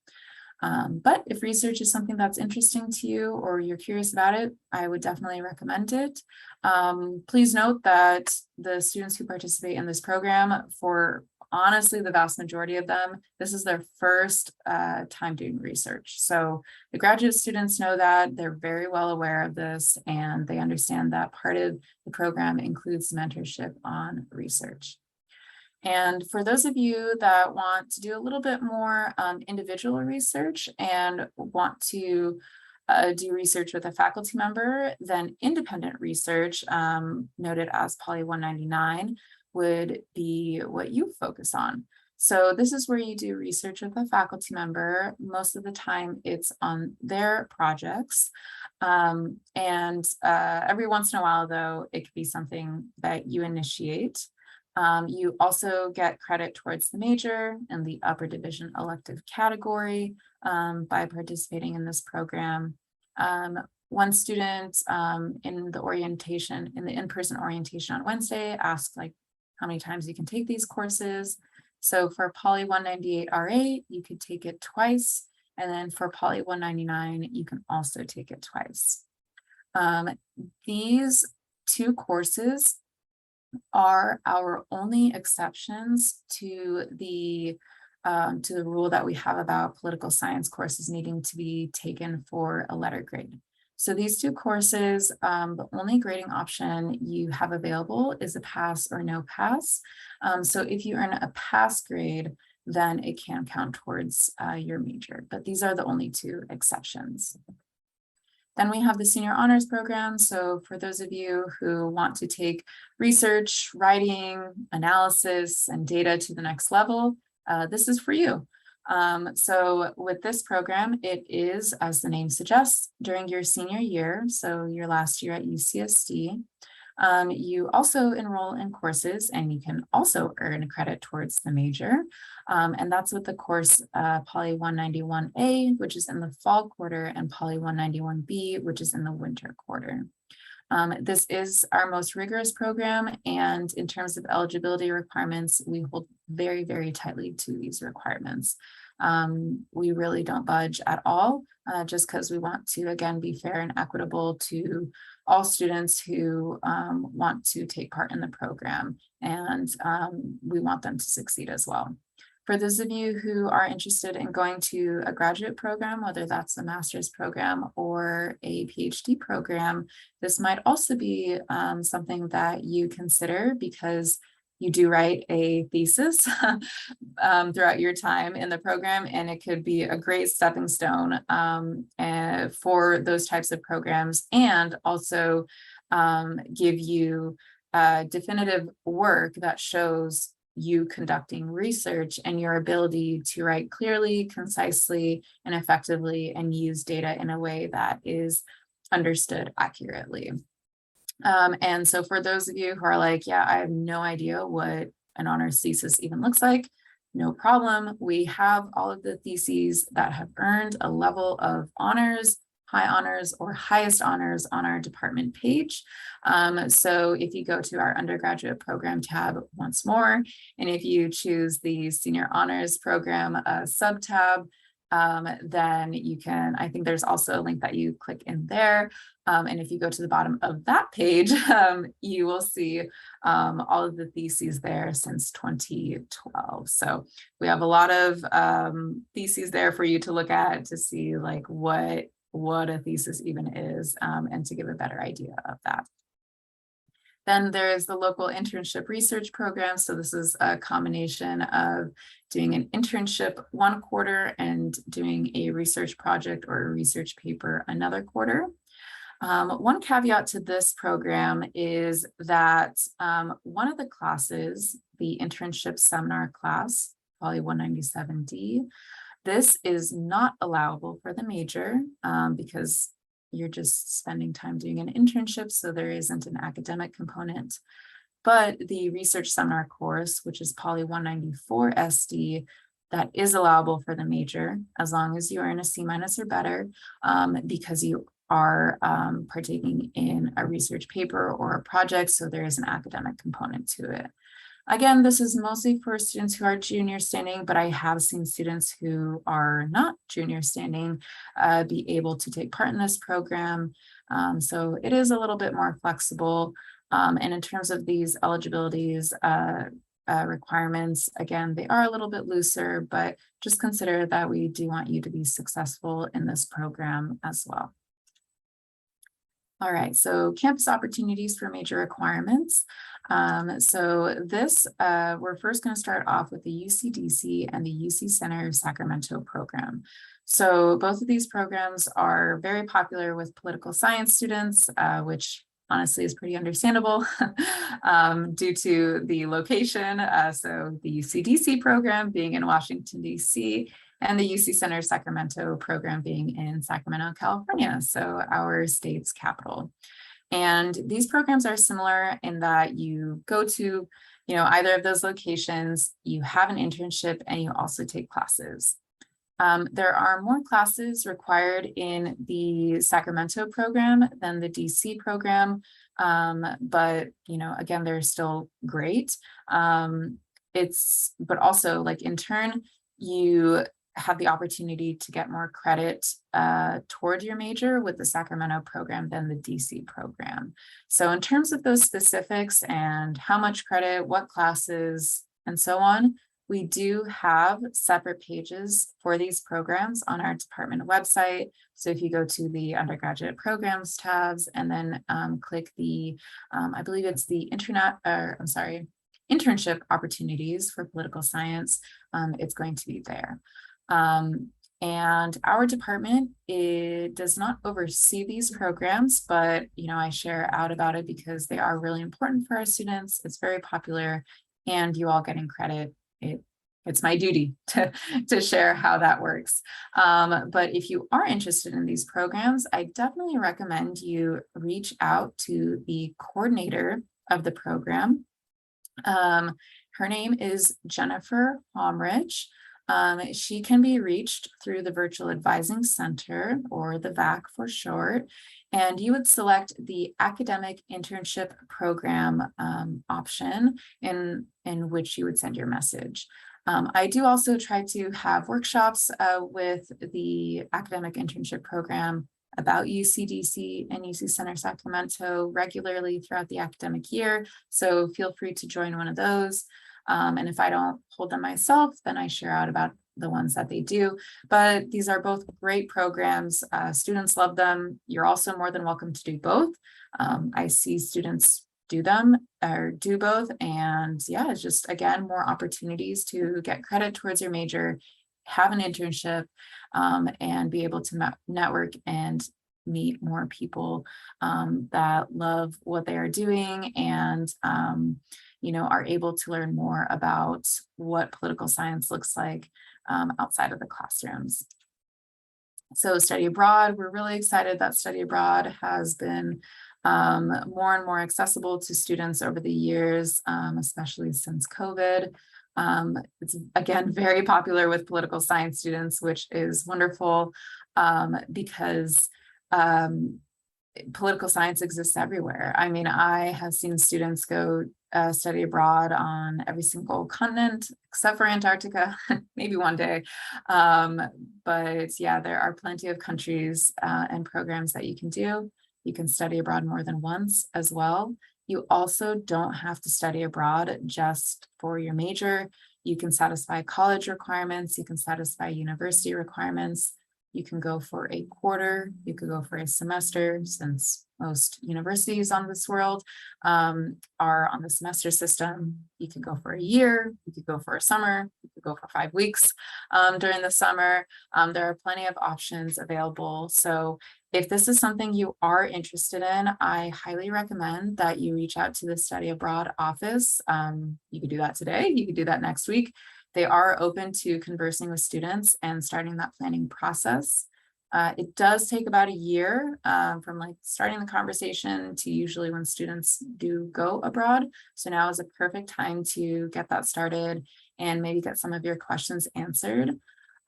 But if research is something that's interesting to you or you're curious about it, I would definitely recommend it. Please note that the students who participate in this program, for honestly the vast majority of them, this is their first time doing research. So the graduate students know that, they're very well aware of this, and they understand that part of the program includes mentorship on research. And for those of you that want to do a little bit more individual research and want to do research with a faculty member, then independent research, noted as Poly 199, would be what you focus on. So this is where you do research with a faculty member. Most of the time it's on their projects. And every once in a while, though, it could be something that you initiate. You also get credit towards the major and the upper division elective category by participating in this program. One student in the orientation, in the in-person orientation on Wednesday, asked how many times you can take these courses. So for Poly 198 RA, you could take it twice. And then for Poly 199, you can also take it twice. These two courses are our only exceptions to the rule that we have about political science courses needing to be taken for a letter grade. So these two courses, the only grading option you have available is a pass or no pass. So if you earn a pass grade, then it can count towards your major, but these are the only two exceptions. Then we have the senior honors program. So for those of you who want to take research, writing, analysis, and data to the next level, this is for you. So with this program, it is, as the name suggests, during your senior year, so your last year at UCSD. You also enroll in courses and you can also earn credit towards the major. And that's with the course Poly 191A, which is in the fall quarter, and Poly 191B, which is in the winter quarter. This is our most rigorous program, and in terms of eligibility requirements, we hold very, very tightly to these requirements. We really don't budge at all, just because we want to, again, be fair and equitable to all students who want to take part in the program, and we want them to succeed as well. For those of you who are interested in going to a graduate program, whether that's a master's program or a PhD program, this might also be something that you consider, because you do write a thesis throughout your time in the program, and it could be a great stepping stone for those types of programs, and also give you definitive work that shows you conducting research and your ability to write clearly, concisely, and effectively, and use data in a way that is understood accurately. And so for those of you who are like, yeah, I have no idea what an honors thesis even looks like, no problem. We have all of the theses that have earned a level of honors, high honors, or highest honors on our department page. So if you go to our undergraduate program tab once more, and if you choose the senior honors program sub tab, then you can, I think there's also a link that you click in there. And if you go to the bottom of that page, you will see all of the theses there since 2012. So we have a lot of theses there for you to look at to see like what a thesis even is, and to give a better idea of that. Then there's the local internship research program. So this is a combination of doing an internship one quarter and doing a research project or a research paper another quarter. One caveat to this program is that one of the classes, the internship seminar class, Poly 197D, this is not allowable for the major because you're just spending time doing an internship, so there isn't an academic component. But the research seminar course, which is Poly 194 SD, that is allowable for the major as long as you are in a C- or better, because you are partaking in a research paper or a project, so there is an academic component to it. Again, this is mostly for students who are junior standing, but I have seen students who are not junior standing be able to take part in this program. So it is a little bit more flexible. And in terms of these eligibilities requirements, again, they are a little bit looser, but just consider that we do want you to be successful in this program as well. All right, so campus opportunities for major requirements. So this, we're first going to start off with the UCDC and the UC Center Sacramento program. So both of these programs are very popular with political science students, which honestly is pretty understandable due to the location. So the UCDC program being in Washington, DC, and the UC Center Sacramento program being in Sacramento, California, so our state's capital. And these programs are similar in that you go to, either of those locations, you have an internship, and you also take classes. There are more classes required in the Sacramento program than the DC program, but again, they're still great. But also, like, in turn, you have the opportunity to get more credit toward your major with the Sacramento program than the DC program. So in terms of those specifics and how much credit, what classes, and so on, we do have separate pages for these programs on our department website. So if you go to the undergraduate programs tabs and then click the, I believe it's the internship opportunities for political science, it's going to be there. And our department, it does not oversee these programs, but I share out about it because they are really important for our students. It's very popular, and you all getting credit, it's my duty to share how that works. But if you are interested in these programs, I definitely recommend you reach out to the coordinator of the program. Her name is Jennifer Homrich. She can be reached through the Virtual Advising Center, or the VAC for short, and you would select the Academic Internship Program option in which you would send your message. I do also try to have workshops with the Academic Internship Program about UCDC and UC Center Sacramento regularly throughout the academic year, so feel free to join one of those. And if I don't hold them myself, then I share out about the ones that they do. But these are both great programs. Students love them. You're also more than welcome to do both. I see students do them or do both. And yeah, it's just, again, more opportunities to get credit towards your major, have an internship, and be able to network and meet more people that love what they are doing and are able to learn more about what political science looks like outside of the classrooms. So study abroad, we're really excited that study abroad has been more and more accessible to students over the years, especially since COVID. It's, again, very popular with political science students, which is wonderful because political science exists everywhere. I mean, I have seen students go study abroad on every single continent except for Antarctica, maybe one day. But yeah, there are plenty of countries and programs that you can do. You can study abroad more than once as well. You also don't have to study abroad just for your major. You can satisfy college requirements. You can satisfy university requirements. You can go for a quarter. You could go for a semester, since most universities on this world are on the semester system. You could go for a year. You could go for a summer. You could go for 5 weeks during the summer. There are plenty of options available. So if this is something you are interested in, I highly recommend that you reach out to the study abroad office. You could do that today. You could do that next week. They are open to conversing with students and starting that planning process. It does take about a year from like starting the conversation to usually when students do go abroad. So now is a perfect time to get that started and maybe get some of your questions answered.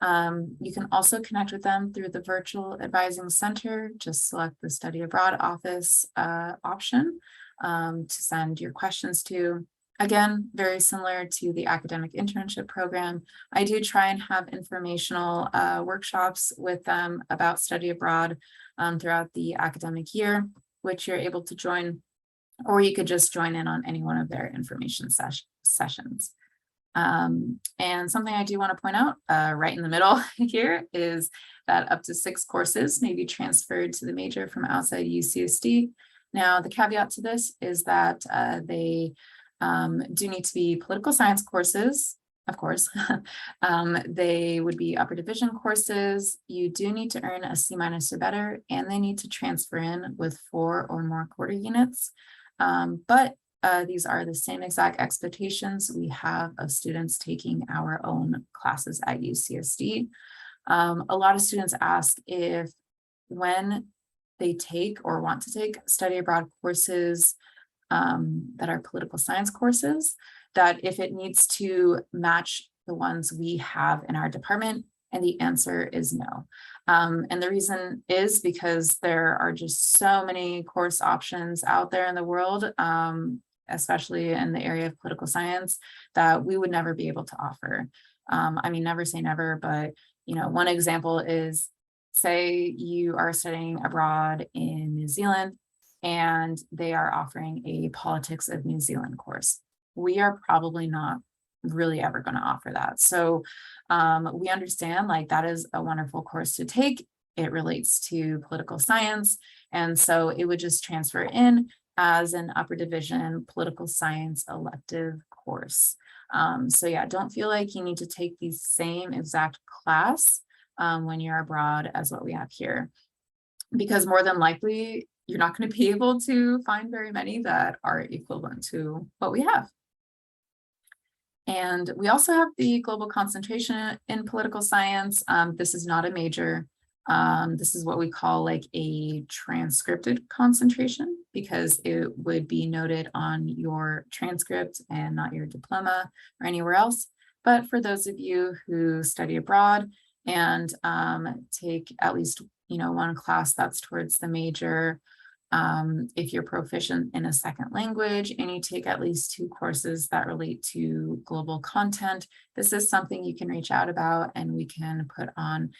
You can also connect with them through the virtual advising center. Just select the study abroad office option to send your questions to. Again, very similar to the academic internship program. I do try and have informational workshops with them about study abroad throughout the academic year, which you're able to join, or you could just join in on any one of their information sessions. And something I do want to point out right in the middle here is that up to 6 courses may be transferred to the major from outside UCSD. Now, the caveat to this is that they do need to be political science courses, of course. They would be upper division courses. You do need to earn a C- or better, and they need to transfer in with 4 or more quarter units. But these are the same exact expectations we have of students taking our own classes at UCSD. A lot of students ask if when they take or want to take study abroad courses that are political science courses, that if it needs to match the ones we have in our department, and the answer is no. And the reason is because there are just so many course options out there in the world, especially in the area of political science, that we would never be able to offer. I mean, never say never, but one example is, say you are studying abroad in New Zealand and they are offering a politics of New Zealand course. We are probably not really ever going to offer that. So we understand like that is a wonderful course to take. It relates to political science. And so it would just transfer in as an upper division political science elective course. So yeah, don't feel like you need to take the same exact class when you're abroad as what we have here, because more than likely, you're not going to be able to find very many that are equivalent to what we have. And we also have the global concentration in political science. This is not a major. This is what we call like a transcripted concentration, because it would be noted on your transcript and not your diploma or anywhere else. But for those of you who study abroad and take at least one class that's towards the major, if you're proficient in a second language and you take at least 2 courses that relate to global content, this is something you can reach out about and we can put on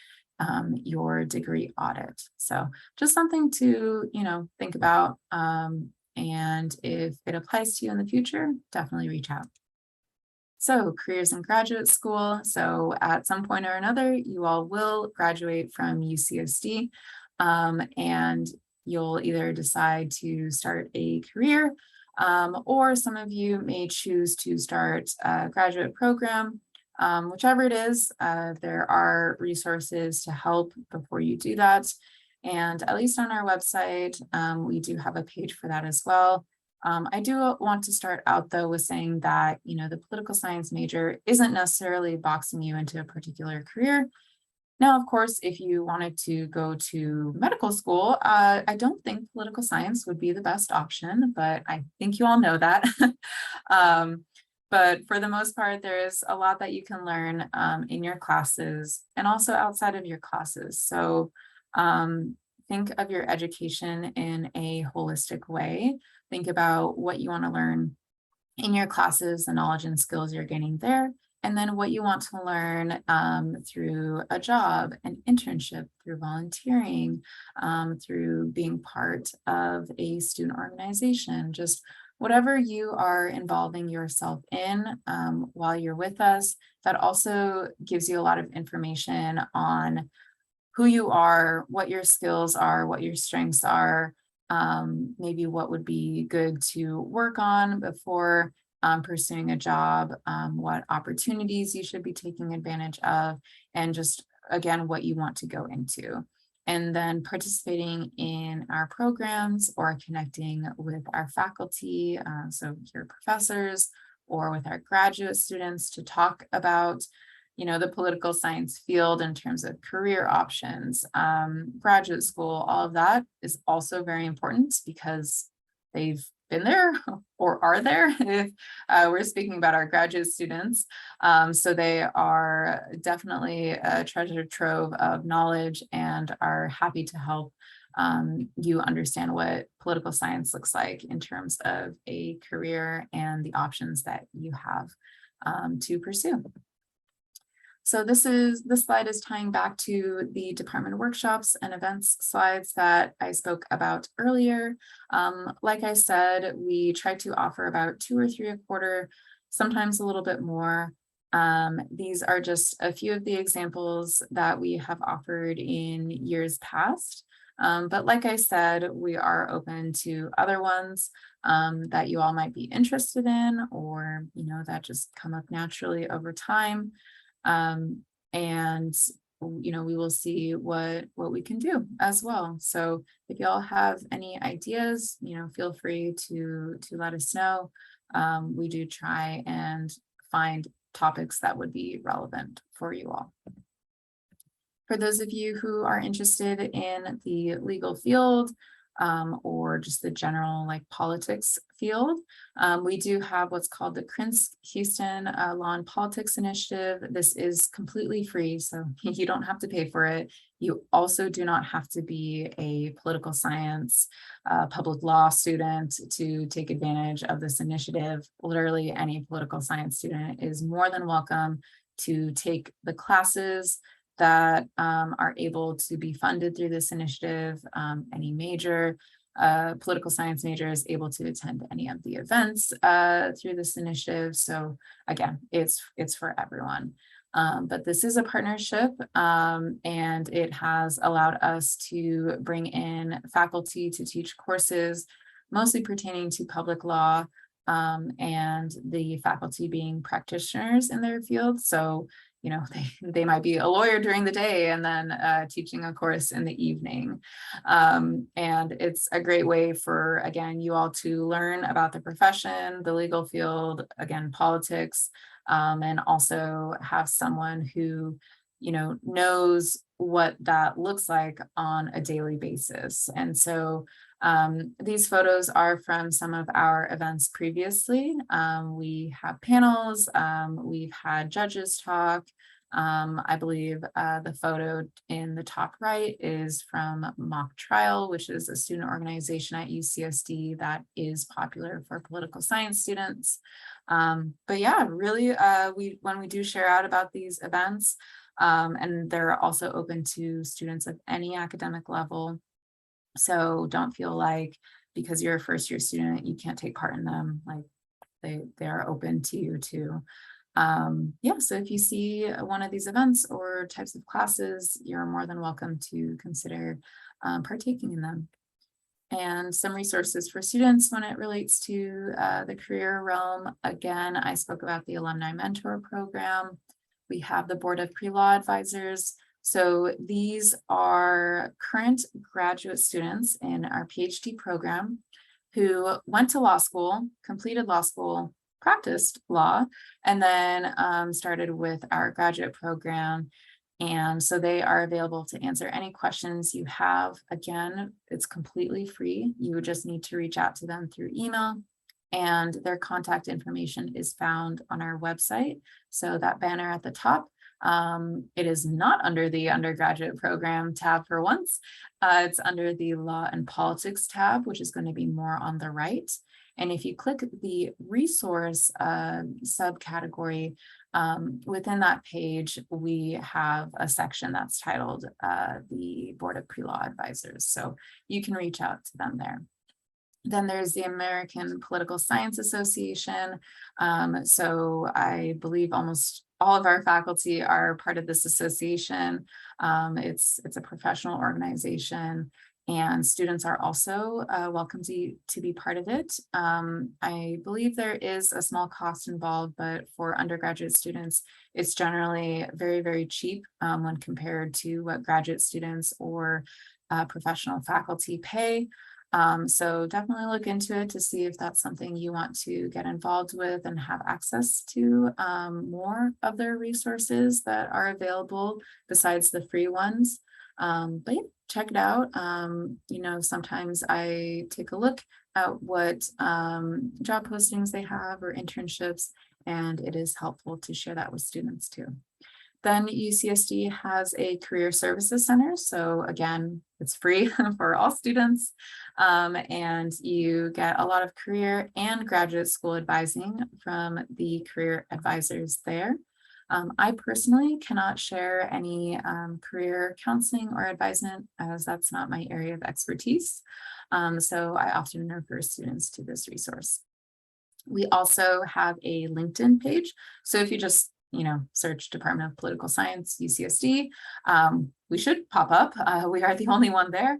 your degree audit. So just something to, think about. And if it applies to you in the future, definitely reach out. So careers in graduate school. So at some point or another, you all will graduate from UCSD, and you'll either decide to start a career, or some of you may choose to start a graduate program. Whichever it is, there are resources to help before you do that. And at least on our website, we do have a page for that as well. I do want to start out though with saying that, the political science major isn't necessarily boxing you into a particular career. Now, of course, if you wanted to go to medical school, I don't think political science would be the best option, but I think you all know that. But for the most part, there's a lot that you can learn in your classes and also outside of your classes. So think of your education in a holistic way. Think about what you want to learn in your classes, the knowledge and skills you're gaining there, and then what you want to learn through a job, an internship, through volunteering, through being part of a student organization, just whatever you are involving yourself in while you're with us. That also gives you a lot of information on who you are, what your skills are, what your strengths are, maybe what would be good to work on before pursuing a job, what opportunities you should be taking advantage of, and just, again, what you want to go into. And then participating in our programs or connecting with our faculty, so your professors, or with our graduate students to talk about the political science field in terms of career options, graduate school, all of that is also very important because they've been there or are there if we're speaking about our graduate students. So they are definitely a treasure trove of knowledge and are happy to help you understand what political science looks like in terms of a career and the options that you have to pursue. So this slide is tying back to the department workshops and events slides that I spoke about earlier. Like I said, we try to offer about 2 or 3 a quarter, sometimes a little bit more. These are just a few of the examples that we have offered in years past. But like I said, we are open to other ones that you all might be interested in, or that just come up naturally over time. And we will see what we can do as well. So if y'all have any ideas, feel free to let us know. We do try and find topics that would be relevant for you all. For those of you who are interested in the legal field, or just the general politics field, we do have what's called the crins Houston Law and Politics Initiative. This is completely free, so you don't have to pay for it. You also do not have to be a political science, public law student to take advantage of this initiative. Literally any political science student is more than welcome to take the classes that are able to be funded through this initiative. Any major political science major is able to attend any of the events through this initiative. So again, it's for everyone. But this is a partnership, and it has allowed us to bring in faculty to teach courses, mostly pertaining to public law, and the faculty being practitioners in their field. So they might be a lawyer during the day and then teaching a course in the evening. And it's a great way for, again, you all to learn about the profession, the legal field, again, politics, and also have someone who, knows what that looks like on a daily basis. And so these photos are from some of our events previously. We have panels, we've had judges talk. I believe the photo in the top right is from Mock Trial, which is a student organization at UCSD that is popular for political science students. But yeah, really, when we do share out about these events, and they're also open to students of any academic level. So don't feel like because you're a first year student, you can't take part in them. Like they are open to you too. Yeah, so if you see one of these events or types of classes, you're more than welcome to consider partaking in them. And some resources for students when it relates to the career realm. Again, I spoke about the Alumni Mentor Program. We have the Board of Pre-Law Advisors. So these are current graduate students in our PhD program who went to law school, completed law school, practiced law, and then started with our graduate program. And so they are available to answer any questions you have. Again, it's completely free. You would just need to reach out to them through email, and their contact information is found on our website. So that banner at the top, it is not under the undergraduate program tab for once. It's under the Law and Politics tab, which is going to be more on the right. And if you click the resource subcategory, within that page, we have a section that's titled the Board of Pre-Law Advisors. So you can reach out to them there. Then there's the American Political Science Association. So I believe almost all of our faculty are part of this association. It's a professional organization, and students are also welcome to be part of it. I believe there is a small cost involved, but for undergraduate students, it's generally very, very cheap when compared to what graduate students or professional faculty pay. So definitely look into it to see if that's something you want to get involved with and have access to more of their resources that are available besides the free ones. But yeah, check it out. Sometimes I take a look at what job postings they have or internships, and it is helpful to share that with students too. Then UCSD has a career services center. So again, it's free for all students. And you get a lot of career and graduate school advising from the career advisors there. I personally cannot share any career counseling or advisement, as that's not my area of expertise. So I often refer students to this resource. We also have a LinkedIn page. So if you just search Department of Political Science, UCSD, we should pop up. We are the only one there.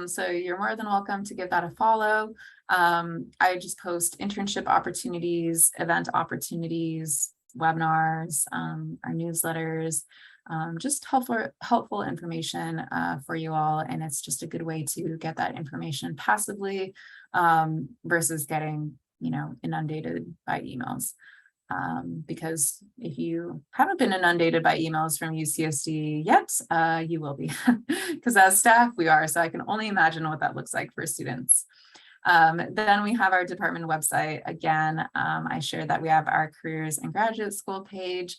So you're more than welcome to give that a follow. I just post internship opportunities, event opportunities, webinars, our newsletters, just helpful information for you all. And it's just a good way to get that information passively versus getting, inundated by emails. Because if you haven't been inundated by emails from UCSD yet, you will be, because as staff we are, so I can only imagine what that looks like for students. Then we have our department website. Again, I shared that we have our careers and graduate school page,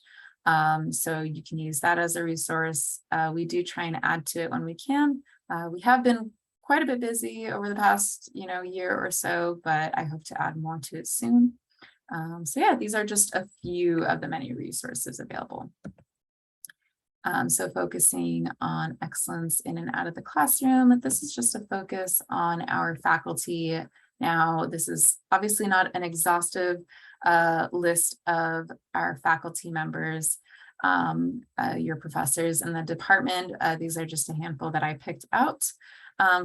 so you can use that as a resource. We do try and add to it when we can. We have been quite a bit busy over the past year or so, but I hope to add more to it soon. So yeah, these are just a few of the many resources available. So focusing on excellence in and out of the classroom, this is just a focus on our faculty. Now, this is obviously not an exhaustive list of our faculty members, your professors in the department. These are just a handful that I picked out.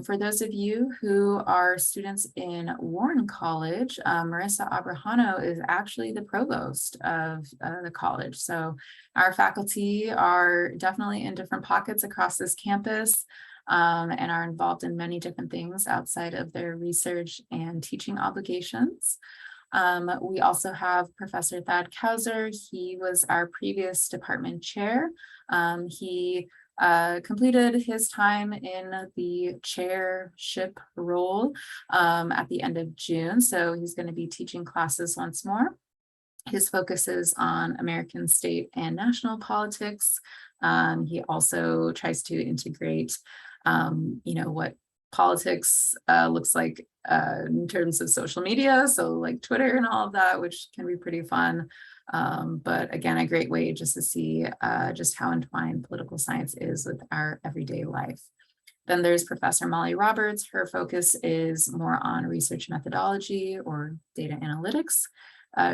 For those of you who are students in Warren College, Marissa Abrahano is actually the provost of the college. So our faculty are definitely in different pockets across this campus and are involved in many different things outside of their research and teaching obligations. We also have Professor Thad Kauser. He was our previous department chair. He completed his time in the chairship role at the end of June. So he's going to be teaching classes once more. His focus is on American state and national politics. He also tries to integrate, what politics looks like in terms of social media. So like Twitter and all of that, which can be pretty fun. But again, a great way just to see just how entwined political science is with our everyday life. Then there's Professor Molly Roberts. Her focus is more on research methodology or data analytics.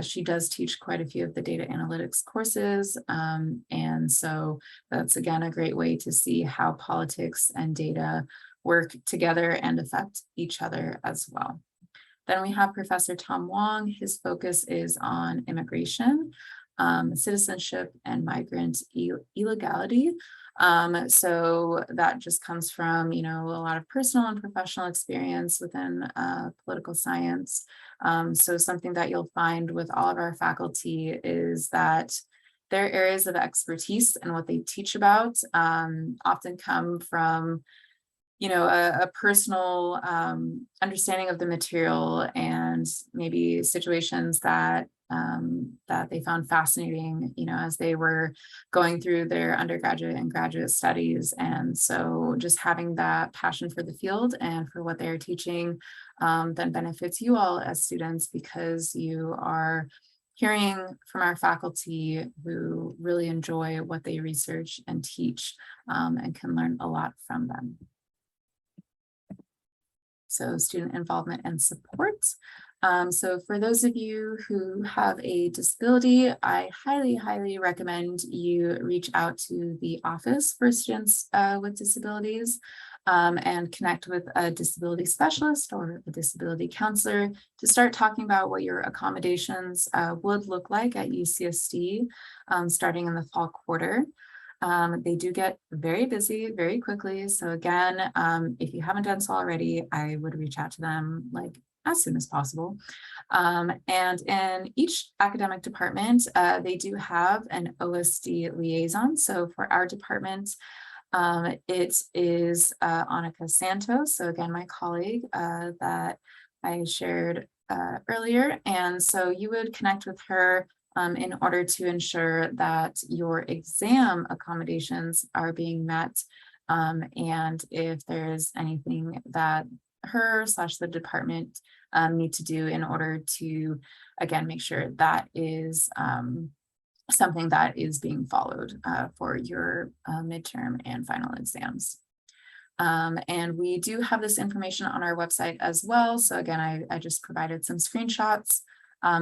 She does teach quite a few of the data analytics courses. And so that's, again, a great way to see how politics and data work together and affect each other as well. Then we have Professor Tom Wong. His focus is on immigration, citizenship, and migrant illegality. So that just comes from, a lot of personal and professional experience within political science. So something that you'll find with all of our faculty is that their areas of expertise and what they teach about often come from a personal understanding of the material and maybe situations that they found fascinating, as they were going through their undergraduate and graduate studies. And so just having that passion for the field and for what they're teaching then benefits you all as students, because you are hearing from our faculty who really enjoy what they research and teach, and can learn a lot from them. So student involvement and support. So for those of you who have a disability, I highly, highly recommend you reach out to the Office for Students with Disabilities, and connect with a disability specialist or a disability counselor to start talking about what your accommodations would look like at UCSD starting in the fall quarter. They do get very busy very quickly. So again, if you haven't done so already, I would reach out to them like as soon as possible. And in each academic department, they do have an OSD liaison. So for our department, it is Annika Santos. So again, my colleague that I shared earlier. And so you would connect with her in order to ensure that your exam accommodations are being met. And if there's anything that her / the department need to do in order to, again, make sure that is something that is being followed for your midterm and final exams. And we do have this information on our website as well. So again, I just provided some screenshots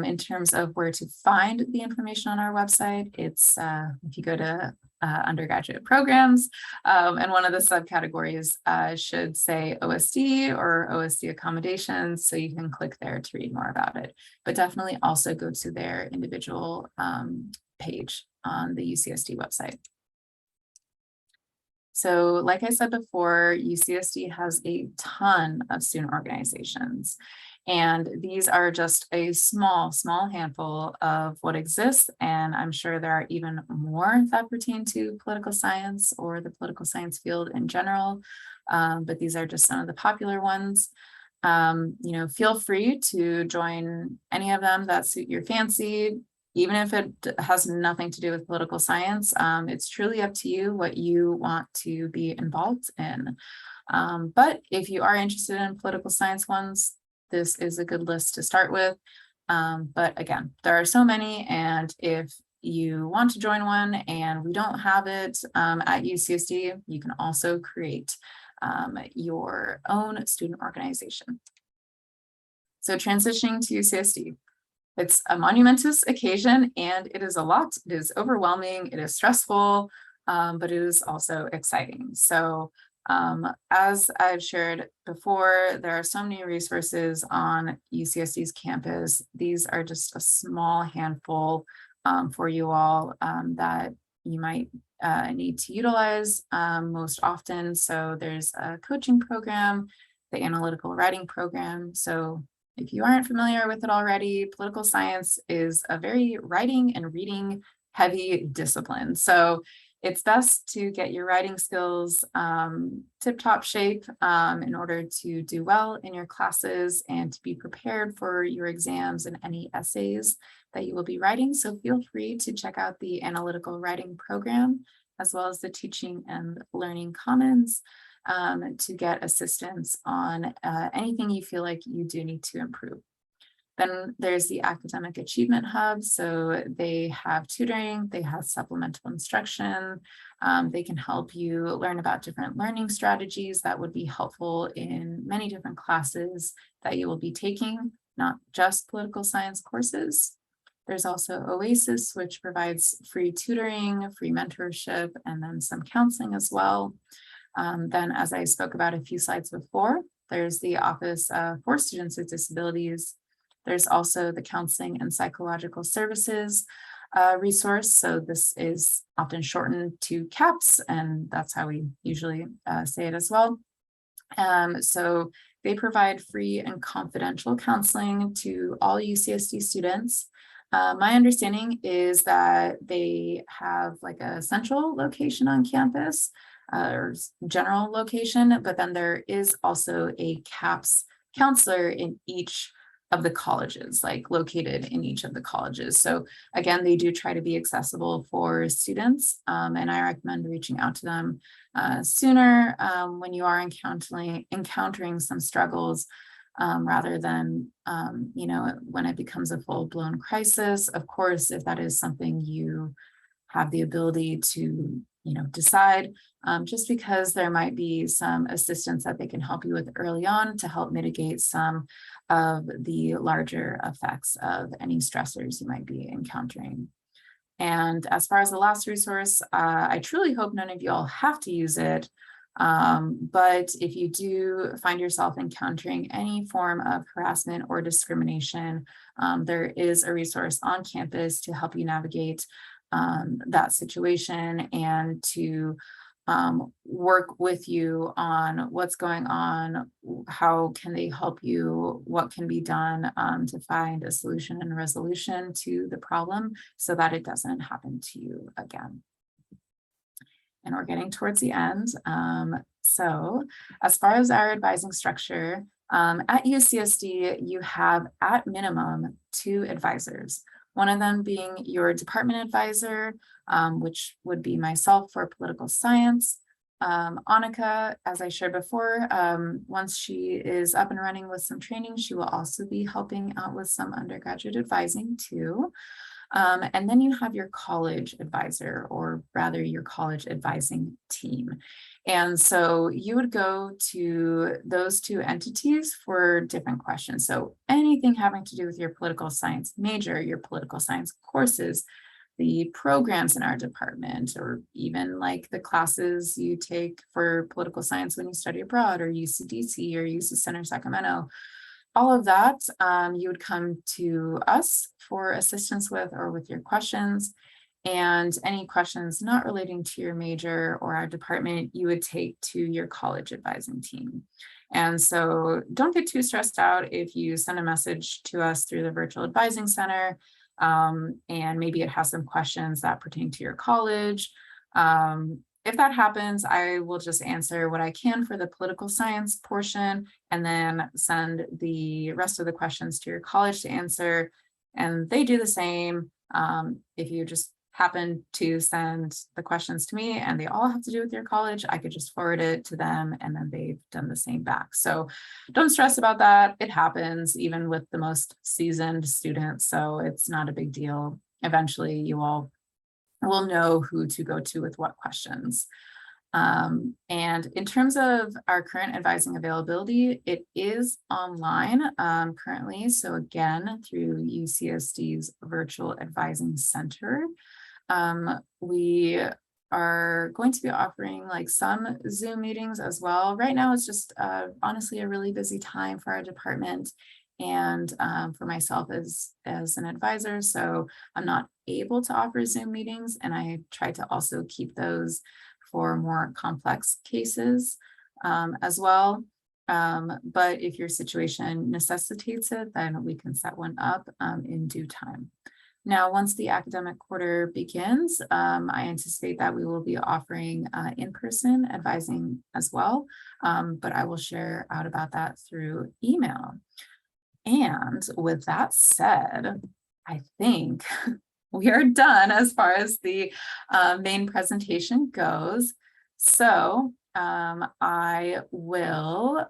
in terms of where to find the information on our website. It's if you go to undergraduate programs, and one of the subcategories should say OSD or OSD accommodations. So you can click there to read more about it, but definitely also go to their individual page on the UCSD website. So like I said before, UCSD has a ton of student organizations, and these are just a small handful of what exists. And I'm sure there are even more that pertain to political science or the political science field in general. But these are just some of the popular ones. Feel free to join any of them that suit your fancy, even if it has nothing to do with political science. It's truly up to you what you want to be involved in. But if you are interested in political science ones, this is a good list to start with. But again, there are so many, and if you want to join one and we don't have it at UCSD, you can also create your own student organization. So transitioning to UCSD. It's a monumentous occasion, and it is a lot. It is overwhelming, it is stressful, but it is also exciting. So as I've shared before, there are so many resources on UCSD's campus. These are just a small handful for you all that you might need to utilize most often. So there's a coaching program, the analytical writing program. So if you aren't familiar with it already, political science is a very writing and reading heavy discipline. So it's best to get your writing skills tip-top shape in order to do well in your classes and to be prepared for your exams and any essays that you will be writing. So feel free to check out the analytical writing program, as well as the teaching and learning commons, to get assistance on anything you feel like you do need to improve. Then there's the Academic Achievement Hub. So they have tutoring, they have supplemental instruction. They can help you learn about different learning strategies that would be helpful in many different classes that you will be taking, not just political science courses. There's also Oasis, which provides free tutoring, free mentorship, and then some counseling as well. Then, as I spoke about a few slides before, there's the Office for Students with Disabilities. There's also the Counseling and Psychological Services resource. So this is often shortened to CAPS, and that's how we usually say it as well. So they provide free and confidential counseling to all UCSD students. My understanding is that they have like a central location on campus, or general location, but then there is also a CAPS counselor in each of the colleges, like located in each of the colleges. So again, they do try to be accessible for students, and I recommend reaching out to them sooner when you are encountering some struggles rather than, when it becomes a full-blown crisis. Of course, if that is something you have the ability to, decide, just because there might be some assistance that they can help you with early on to help mitigate some of the larger effects of any stressors you might be encountering. And as far as the last resource, I truly hope none of you all have to use it. But if you do find yourself encountering any form of harassment or discrimination, there is a resource on campus to help you navigate that situation and to work with you on what's going on, how can they help you, what can be done to find a solution and resolution to the problem so that it doesn't happen to you again. And we're getting towards the end. So as far as our advising structure, at UCSD, you have at minimum 2 advisors. One of them being your department advisor, which would be myself for political science. Annika, as I shared before, once she is up and running with some training, she will also be helping out with some undergraduate advising too. And then you have your college advisor, or rather your college advising team. And so you would go to those 2 entities for different questions. So anything having to do with your political science major, your political science courses, the programs in our department, or even like the classes you take for political science when you study abroad, or UCDC or UC Center Sacramento. All of that, you would come to us for assistance with or with your questions. And any questions not relating to your major or our department, you would take to your college advising team. And so don't get too stressed out if you send a message to us through the virtual advising center, and maybe it has some questions that pertain to your college. If that happens, I will just answer what I can for the political science portion and then send the rest of the questions to your college to answer. And they do the same. If you just happen to send the questions to me and they all have to do with your college, I could just forward it to them and then they've done the same back. So don't stress about that. It happens even with the most seasoned students. So it's not a big deal. Eventually you all will know who to go to with what questions. And in terms of our current advising availability, it is online currently. So again, through UCSD's Virtual Advising Center, we are going to be offering like some Zoom meetings as well. Right now, it's just honestly a really busy time for our department and for myself as an advisor. So I'm not able to offer Zoom meetings, and I try to also keep those for more complex cases as well. But if your situation necessitates it, then we can set one up in due time. Now, once the academic quarter begins, I anticipate that we will be offering in-person advising as well, but I will share out about that through email. And with that said, I think we are done as far as the main presentation goes. So I will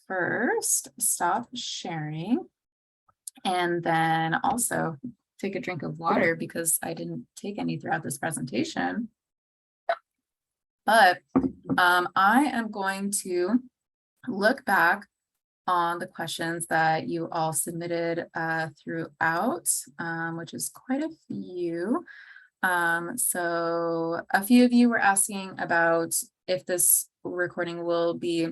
first stop sharing and then also take a drink of water because I didn't take any throughout this presentation. But I am going to look back on the questions that you all submitted throughout, which is quite a few. So a few of you were asking about if this recording will be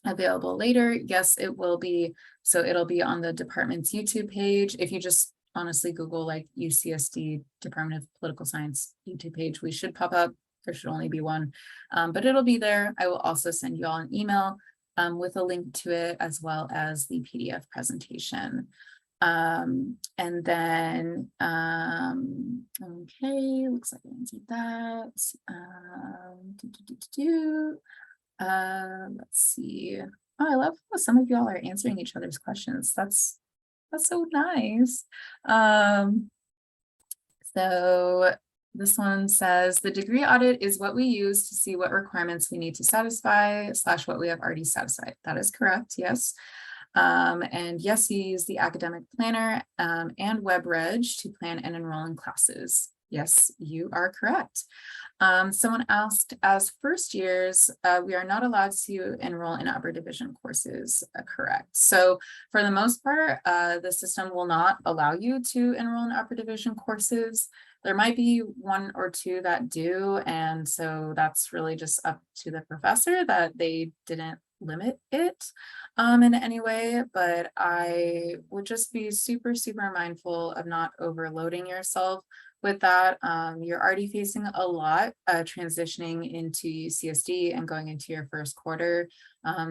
available later. Yes, it will be. So it'll be on the department's YouTube page. If you just honestly Google like UCSD Department of Political Science YouTube page, we should pop up. There should only be one, but it'll be there. I will also send you all an email with a link to it, as well as the PDF presentation. And then, okay, looks like I answered that. Let's see. Oh, I love how some of y'all are answering each other's questions. That's so nice. So this one says, the degree audit is what we use to see what requirements we need to satisfy / what we have already satisfied. That is correct, yes. And yes, you use the academic planner and WebReg to plan and enroll in classes. Yes, you are correct. Someone asked, as first years, we are not allowed to enroll in upper division courses, correct? So for the most part, the system will not allow you to enroll in upper division courses. There might be one or two that do, and so that's really just up to the professor that they didn't limit it in any way, but I would just be super, super mindful of not overloading yourself with that. You're already facing a lot transitioning into UCSD and going into your first quarter.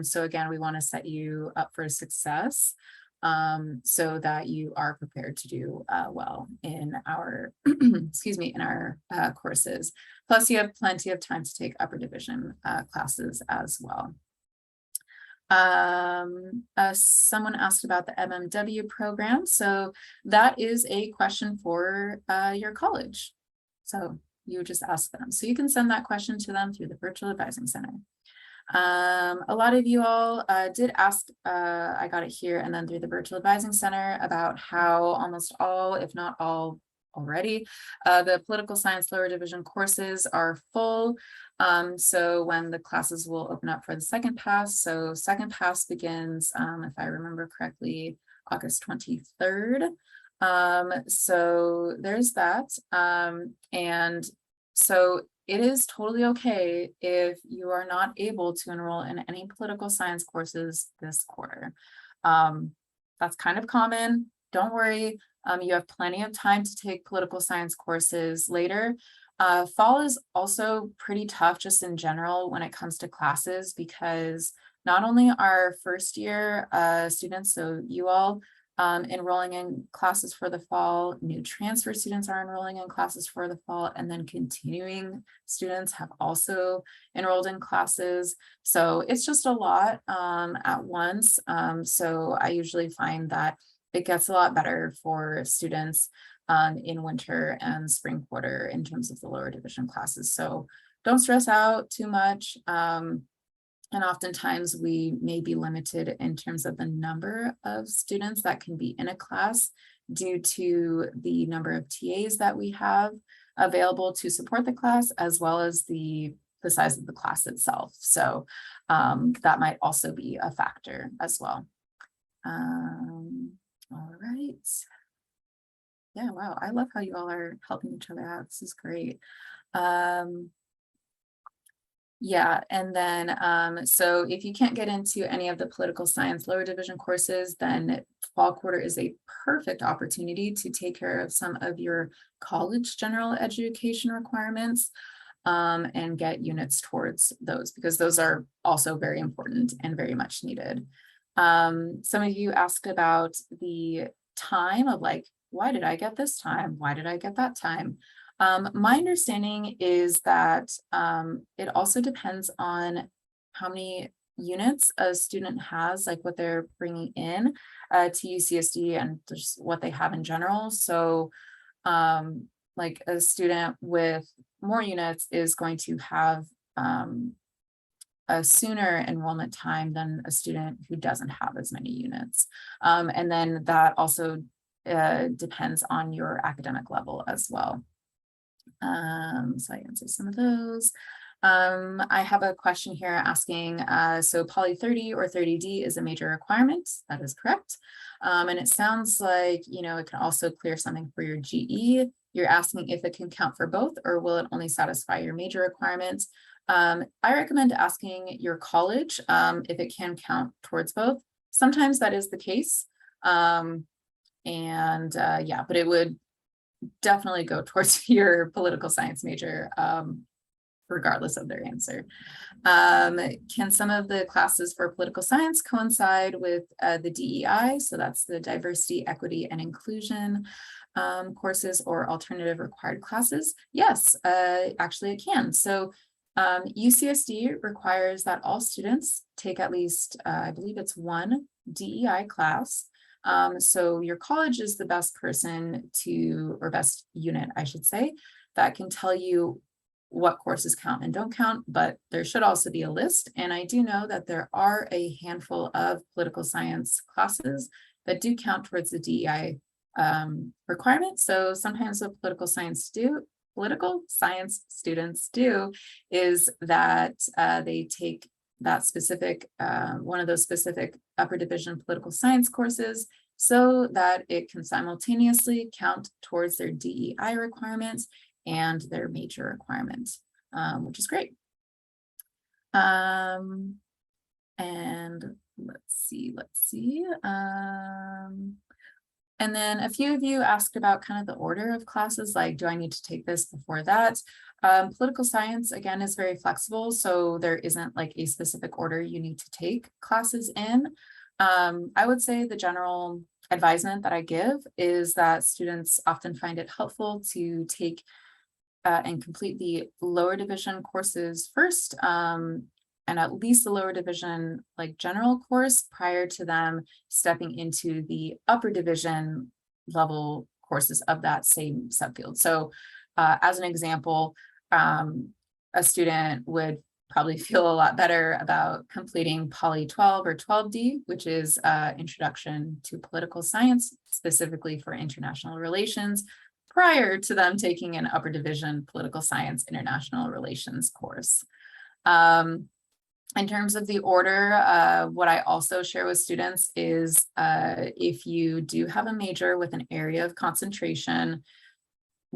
So again, we want to set you up for success so that you are prepared to do well in our, excuse me, in our courses. Plus you have plenty of time to take upper division classes as well. Someone asked about the MMW program. So that is a question for your college. So you just ask them. So you can send that question to them through the Virtual Advising Center. A lot of you all did ask, I got it here and then through the Virtual Advising Center about how almost all, if not all already, the political science lower division courses are full. So when the classes will open up for the second pass, so second pass begins, if I remember correctly, August 23rd. So there's that. And so it is totally okay if you are not able to enroll in any political science courses this quarter. That's kind of common. Don't worry. You have plenty of time to take political science courses later. Fall is also pretty tough just in general when it comes to classes, because not only are first year students, so you all enrolling in classes for the fall, new transfer students are enrolling in classes for the fall, and then continuing students have also enrolled in classes. So it's just a lot at once. So I usually find that it gets a lot better for students in winter and spring quarter in terms of the lower division classes. So don't stress out too much. And oftentimes we may be limited in terms of the number of students that can be in a class due to the number of TAs that we have available to support the class, as well as the size of the class itself. So that might also be a factor as well. All right. Yeah, wow, I love how you all are helping each other out. This is great. Yeah, and then so if you can't get into any of the political science lower division courses, then fall quarter is a perfect opportunity to take care of some of your college general education requirements and get units towards those, because those are also very important and very much needed. Some of you asked about the time of like, why did I get this time? Why did I get that time? My understanding is that it also depends on how many units a student has, like what they're bringing in to UCSD and just what they have in general. So like a student with more units is going to have a sooner enrollment time than a student who doesn't have as many units. And then that also depends on your academic level as well. So I answered some of those. I have a question here asking, so Poly 30 or 30D is a major requirement. That is correct. And it sounds like, you know, it can also clear something for your GE. You're asking if it can count for both, or will it only satisfy your major requirements? I recommend asking your college if it can count towards both. Sometimes that is the case. Yeah, but it would definitely go towards your political science major, regardless of their answer. Can some of the classes for political science coincide with the DEI? So that's the diversity, equity, and inclusion courses or alternative required classes? Yes, actually it can. So UCSD requires that all students take at least, I believe it's one DEI class. So your college is the best person to, or best unit, I should say, that can tell you what courses count and don't count, but there should also be a list. And I do know that there are a handful of political science classes that do count towards the DEI requirement. So sometimes what political science students do is that they take that specific, one of those specific upper division political science courses so that it can simultaneously count towards their DEI requirements and their major requirements, which is great. And let's see. And then a few of you asked about kind of the order of classes, like, do I need to take this before that? Political science, again, is very flexible, so there isn't like a specific order you need to take classes in. I would say the general advisement that I give is that students often find it helpful to take and complete the lower division courses first, and at least the lower division like general course prior to them stepping into the upper division level courses of that same subfield. So as an example, a student would probably feel a lot better about completing Poly 12 or 12D, which is Introduction to Political Science, specifically for international relations, prior to them taking an upper division political science international relations course. In terms of the order, what I also share with students is if you do have a major with an area of concentration,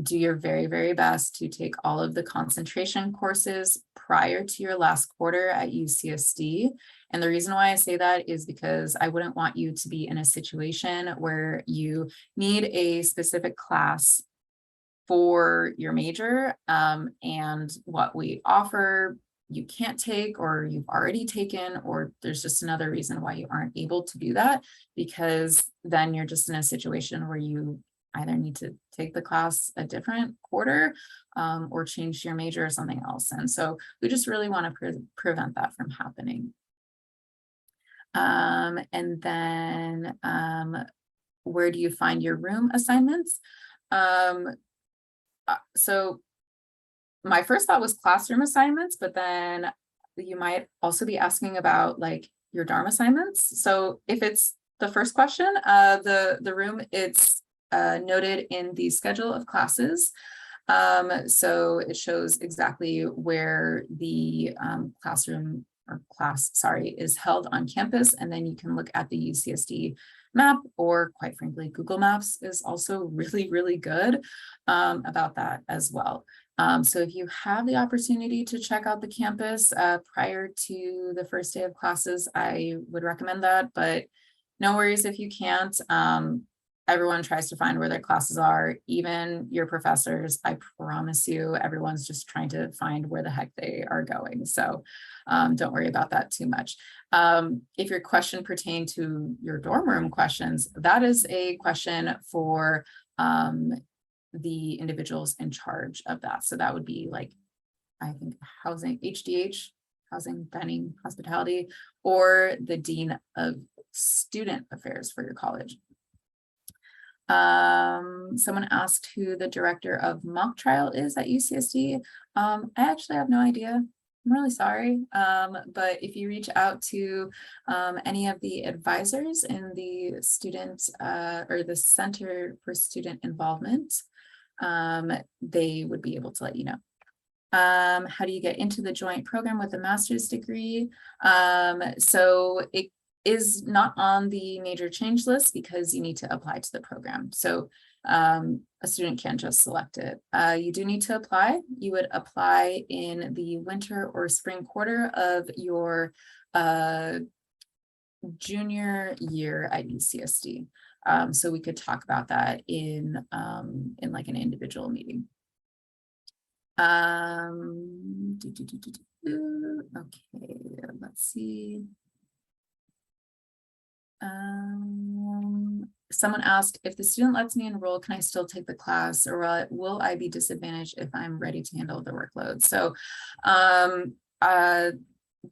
do your very, very best to take all of the concentration courses prior to your last quarter at UCSD. And the reason why I say that is because I wouldn't want you to be in a situation where you need a specific class for your major, and what we offer you can't take, or you've already taken, or there's just another reason why you aren't able to do that, because then you're just in a situation where you either need to take the class a different quarter or change your major or something else. And so we just really want to prevent that from happening. And then where do you find your room assignments? So my first thought was classroom assignments, but then you might also be asking about like your dorm assignments. So if it's the first question, the room, it's noted in the schedule of classes. So it shows exactly where the classroom or class, is held on campus. And then you can look at the UCSD map, or quite frankly, Google Maps is also really, really good about that as well. So if you have the opportunity to check out the campus prior to the first day of classes, I would recommend that, but no worries if you can't. Everyone tries to find where their classes are, even your professors. I promise you, everyone's just trying to find where the heck they are going. So don't worry about that too much. If your question pertained to your dorm room questions, that is a question for the individuals in charge of that. So that would be like, I think, housing, HDH, housing, dining, hospitality, or the dean of student affairs for your college. Someone asked who the director of mock trial is at UCSD. I actually have no idea. I'm really sorry. But if you reach out to any of the advisors in the student or the Center for Student Involvement, they would be able to let you know. How do you get into the joint program with a master's degree? So it is not on the major change list because you need to apply to the program. So a student can't just select it. You do need to apply. You would apply in the winter or spring quarter of your junior year at UCSD. So we could talk about that in like an individual meeting. Okay, let's see. Someone asked, if the student lets me enroll, can I still take the class, or will I be disadvantaged if I'm ready to handle the workload? So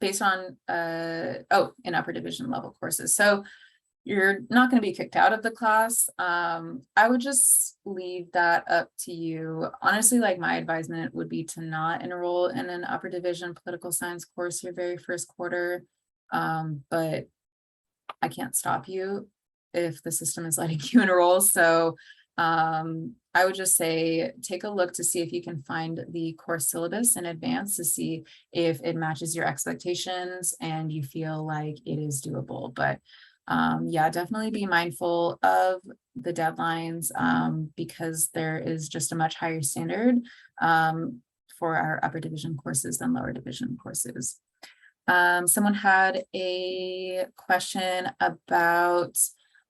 based on, in upper division level courses. So You're not going to be kicked out of the class. I would just leave that up to you. Honestly, like my advisement would be to not enroll in an upper division political science course your very first quarter. But I can't stop you if the system is letting you enroll. So I would just say, take a look to see if you can find the course syllabus in advance to see if it matches your expectations and you feel like it is doable. But yeah, definitely be mindful of the deadlines because there is just a much higher standard for our upper division courses than lower division courses. Someone had a question about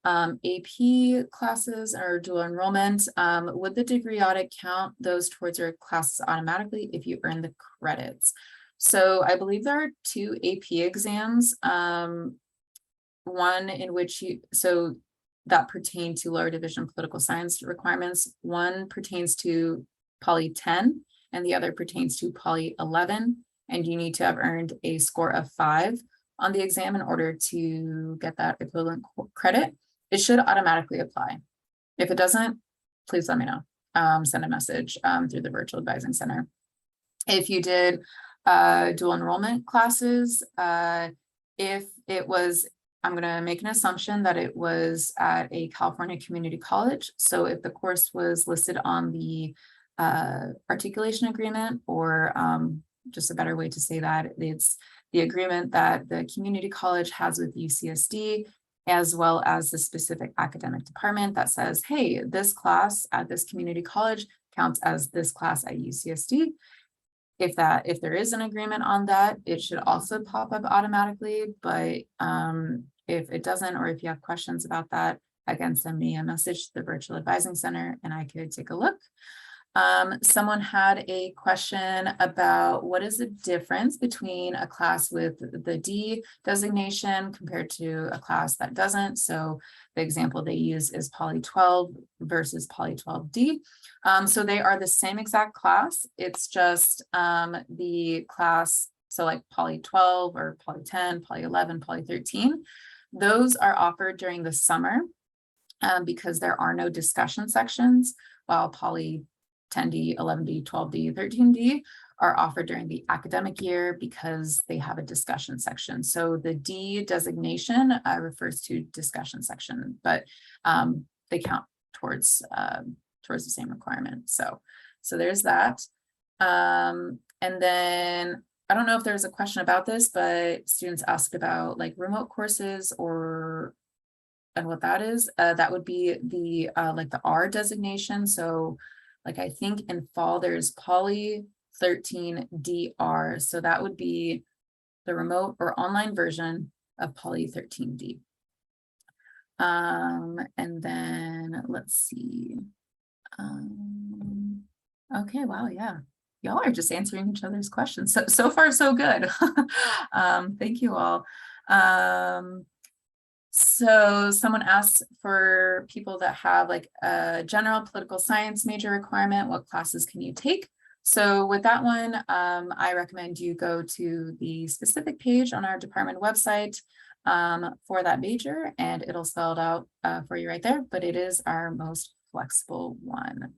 AP classes or dual enrollment. Would the degree audit count those towards your classes automatically if you earn the credits? So I believe there are 2 AP exams. One in which so that pertain to lower division political science requirements. One pertains to Poly 10 and the other pertains to Poly 11. And you need to have earned a score of 5 on the exam in order to get that equivalent credit. It should automatically apply. If it doesn't, please let me know. Send a message through the virtual advising center. If you did dual enrollment classes, if it was, I'm going to make an assumption that it was at a California community college. So if the course was listed on the articulation agreement, or just a better way to say that, it's the agreement that the community college has with UCSD, as well as the specific academic department that says, hey, this class at this community college counts as this class at UCSD. If there is an agreement on that, it should also pop up automatically. But if it doesn't, or if you have questions about that, again, send me a message to the virtual advising center and I could take a look. Someone had a question about what is the difference between a class with the D designation compared to a class that doesn't. So the example they use is Poly 12 versus Poly 12D. So they are the same exact class. It's just the class, so like Poly 12 or Poly 10, Poly 11, Poly 13. Those are offered during the summer because there are no discussion sections, while Poly 10D, 11D, 12D, 13D are offered during the academic year because they have a discussion section. So the D designation refers to discussion section, but they count towards the same requirement. So there's that. And then I don't know if there's a question about this, but students asked about like remote courses and what that is. That would be the like the R designation. So like I think in fall there's Poly 13 DR. So that would be the remote or online version of Poly 13D. And then let's see. Okay, wow, yeah. Y'all are just answering each other's questions. So far, so good. Thank you all. So someone asked for people that have like a general political science major requirement, what classes can you take? So with that one, I recommend you go to the specific page on our department website for that major, and it'll spell it out for you right there, but it is our most flexible one.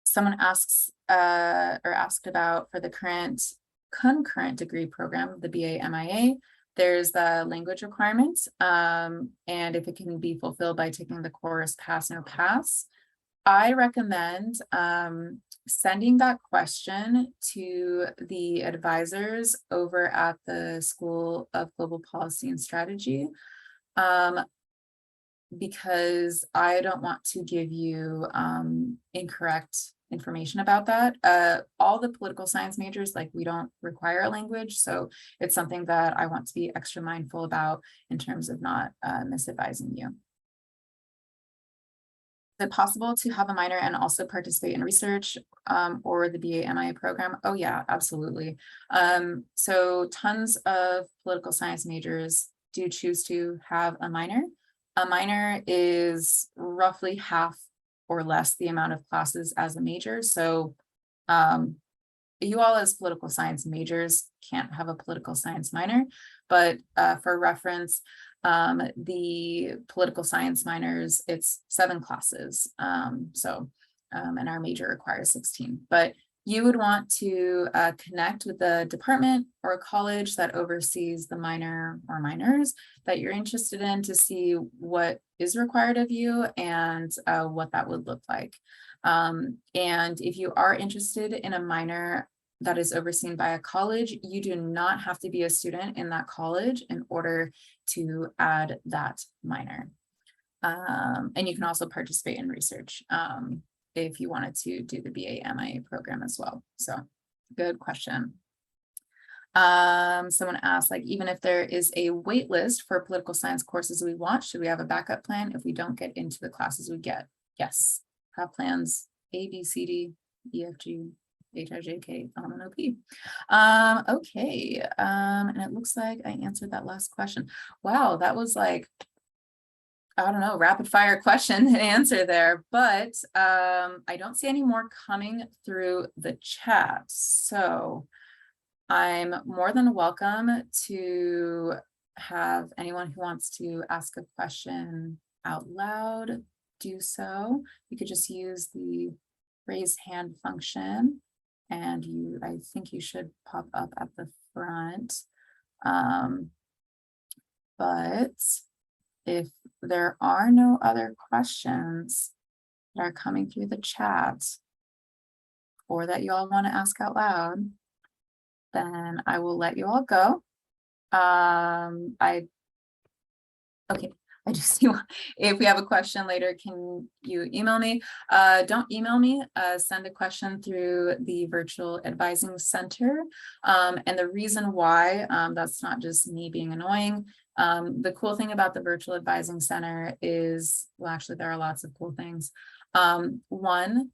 Someone asked about for the concurrent degree program, the BA MIA, there's the language requirements, and if it can be fulfilled by taking the course pass no pass, I recommend sending that question to the advisors over at the School of Global Policy and Strategy, because I don't want to give you incorrect information about that. All the political science majors, like we don't require a language, so it's something that I want to be extra mindful about in terms of not misadvising you. Is it possible to have a minor and also participate in research or the BA MIA program? Oh yeah, absolutely. So tons of political science majors do choose to have a minor. A minor is roughly half or less the amount of classes as a major. So you all as political science majors can't have a political science minor, but for reference, The political science minors, it's 7 classes. And our major requires 16, but you would want to connect with the department or a college that oversees the minor or minors that you're interested in to see what is required of you and what that would look like. And if you are interested in a minor that is overseen by a college, you do not have to be a student in that college in order to add that minor. And you can also participate in research if you wanted to do the BA/MIA program as well. So good question. Someone asked, like, even if there is a wait list for political science courses we want, should we have a backup plan if we don't get into the classes we get? Yes, have plans A, B, C, D, E, F, G, H, I, J, K, L, M, N, O, P. Okay, and it looks like I answered that last question. Wow, that was like, I don't know, rapid fire question and answer there, but I don't see any more coming through the chat. So I'm more than welcome to have anyone who wants to ask a question out loud do so. You could just use the raise hand function and I think you should pop up at the front. But if there are no other questions that are coming through the chat or that you all want to ask out loud, then I will let you all go. I just see if we have a question later, can you email me? Don't email me, send a question through the virtual advising center. And the reason why, that's not just me being annoying. The cool thing about the virtual advising center is, well, actually there are lots of cool things. One,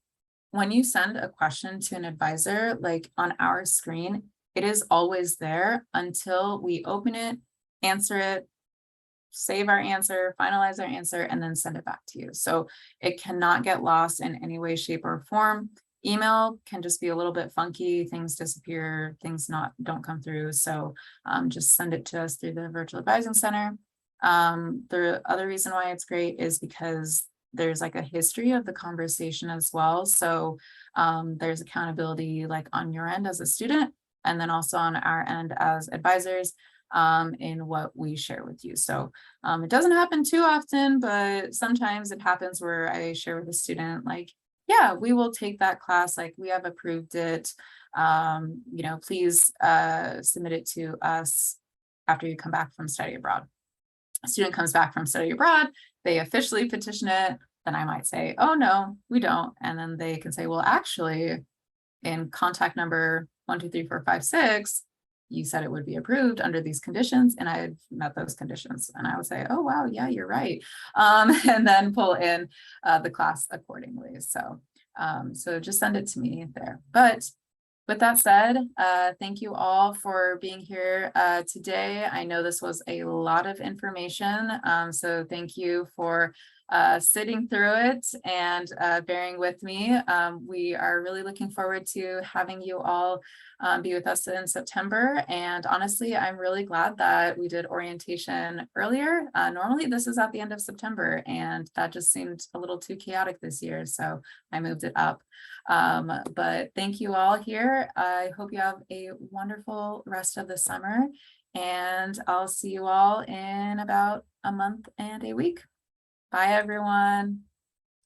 when you send a question to an advisor, like on our screen, it is always there until we open it, answer it, save our answer, finalize our answer, and then send it back to you. So it cannot get lost in any way, shape, or form. Email can just be a little bit funky, things disappear, things don't come through. So just send it to us through the virtual advising center. The other reason why it's great is because there's like a history of the conversation as well. So there's accountability like on your end as a student, and then also on our end as advisors in what we share with you. So it doesn't happen too often, but sometimes it happens where I share with a student like, yeah, we will take that class, like we have approved it, please submit it to us after you come back from study abroad. A student comes back from study abroad, they officially petition it, then I might say, oh no, we don't. And then they can say, well, actually in contact number 1, 2, 3, 4, 5, 6, you said it would be approved under these conditions, and I had met those conditions. And I would say, oh, wow, yeah, you're right. And then pull in the class accordingly. So just send it to me there. But with that said, thank you all for being here today. I know this was a lot of information. So thank you for sitting through it and bearing with me. We are really looking forward to having you all be with us in September. And honestly, I'm really glad that we did orientation earlier. Normally this is at the end of September, and that just seemed a little too chaotic this year. So I moved it up. But thank you all here. I hope you have a wonderful rest of the summer, and I'll see you all in about a month and a week. Bye, everyone.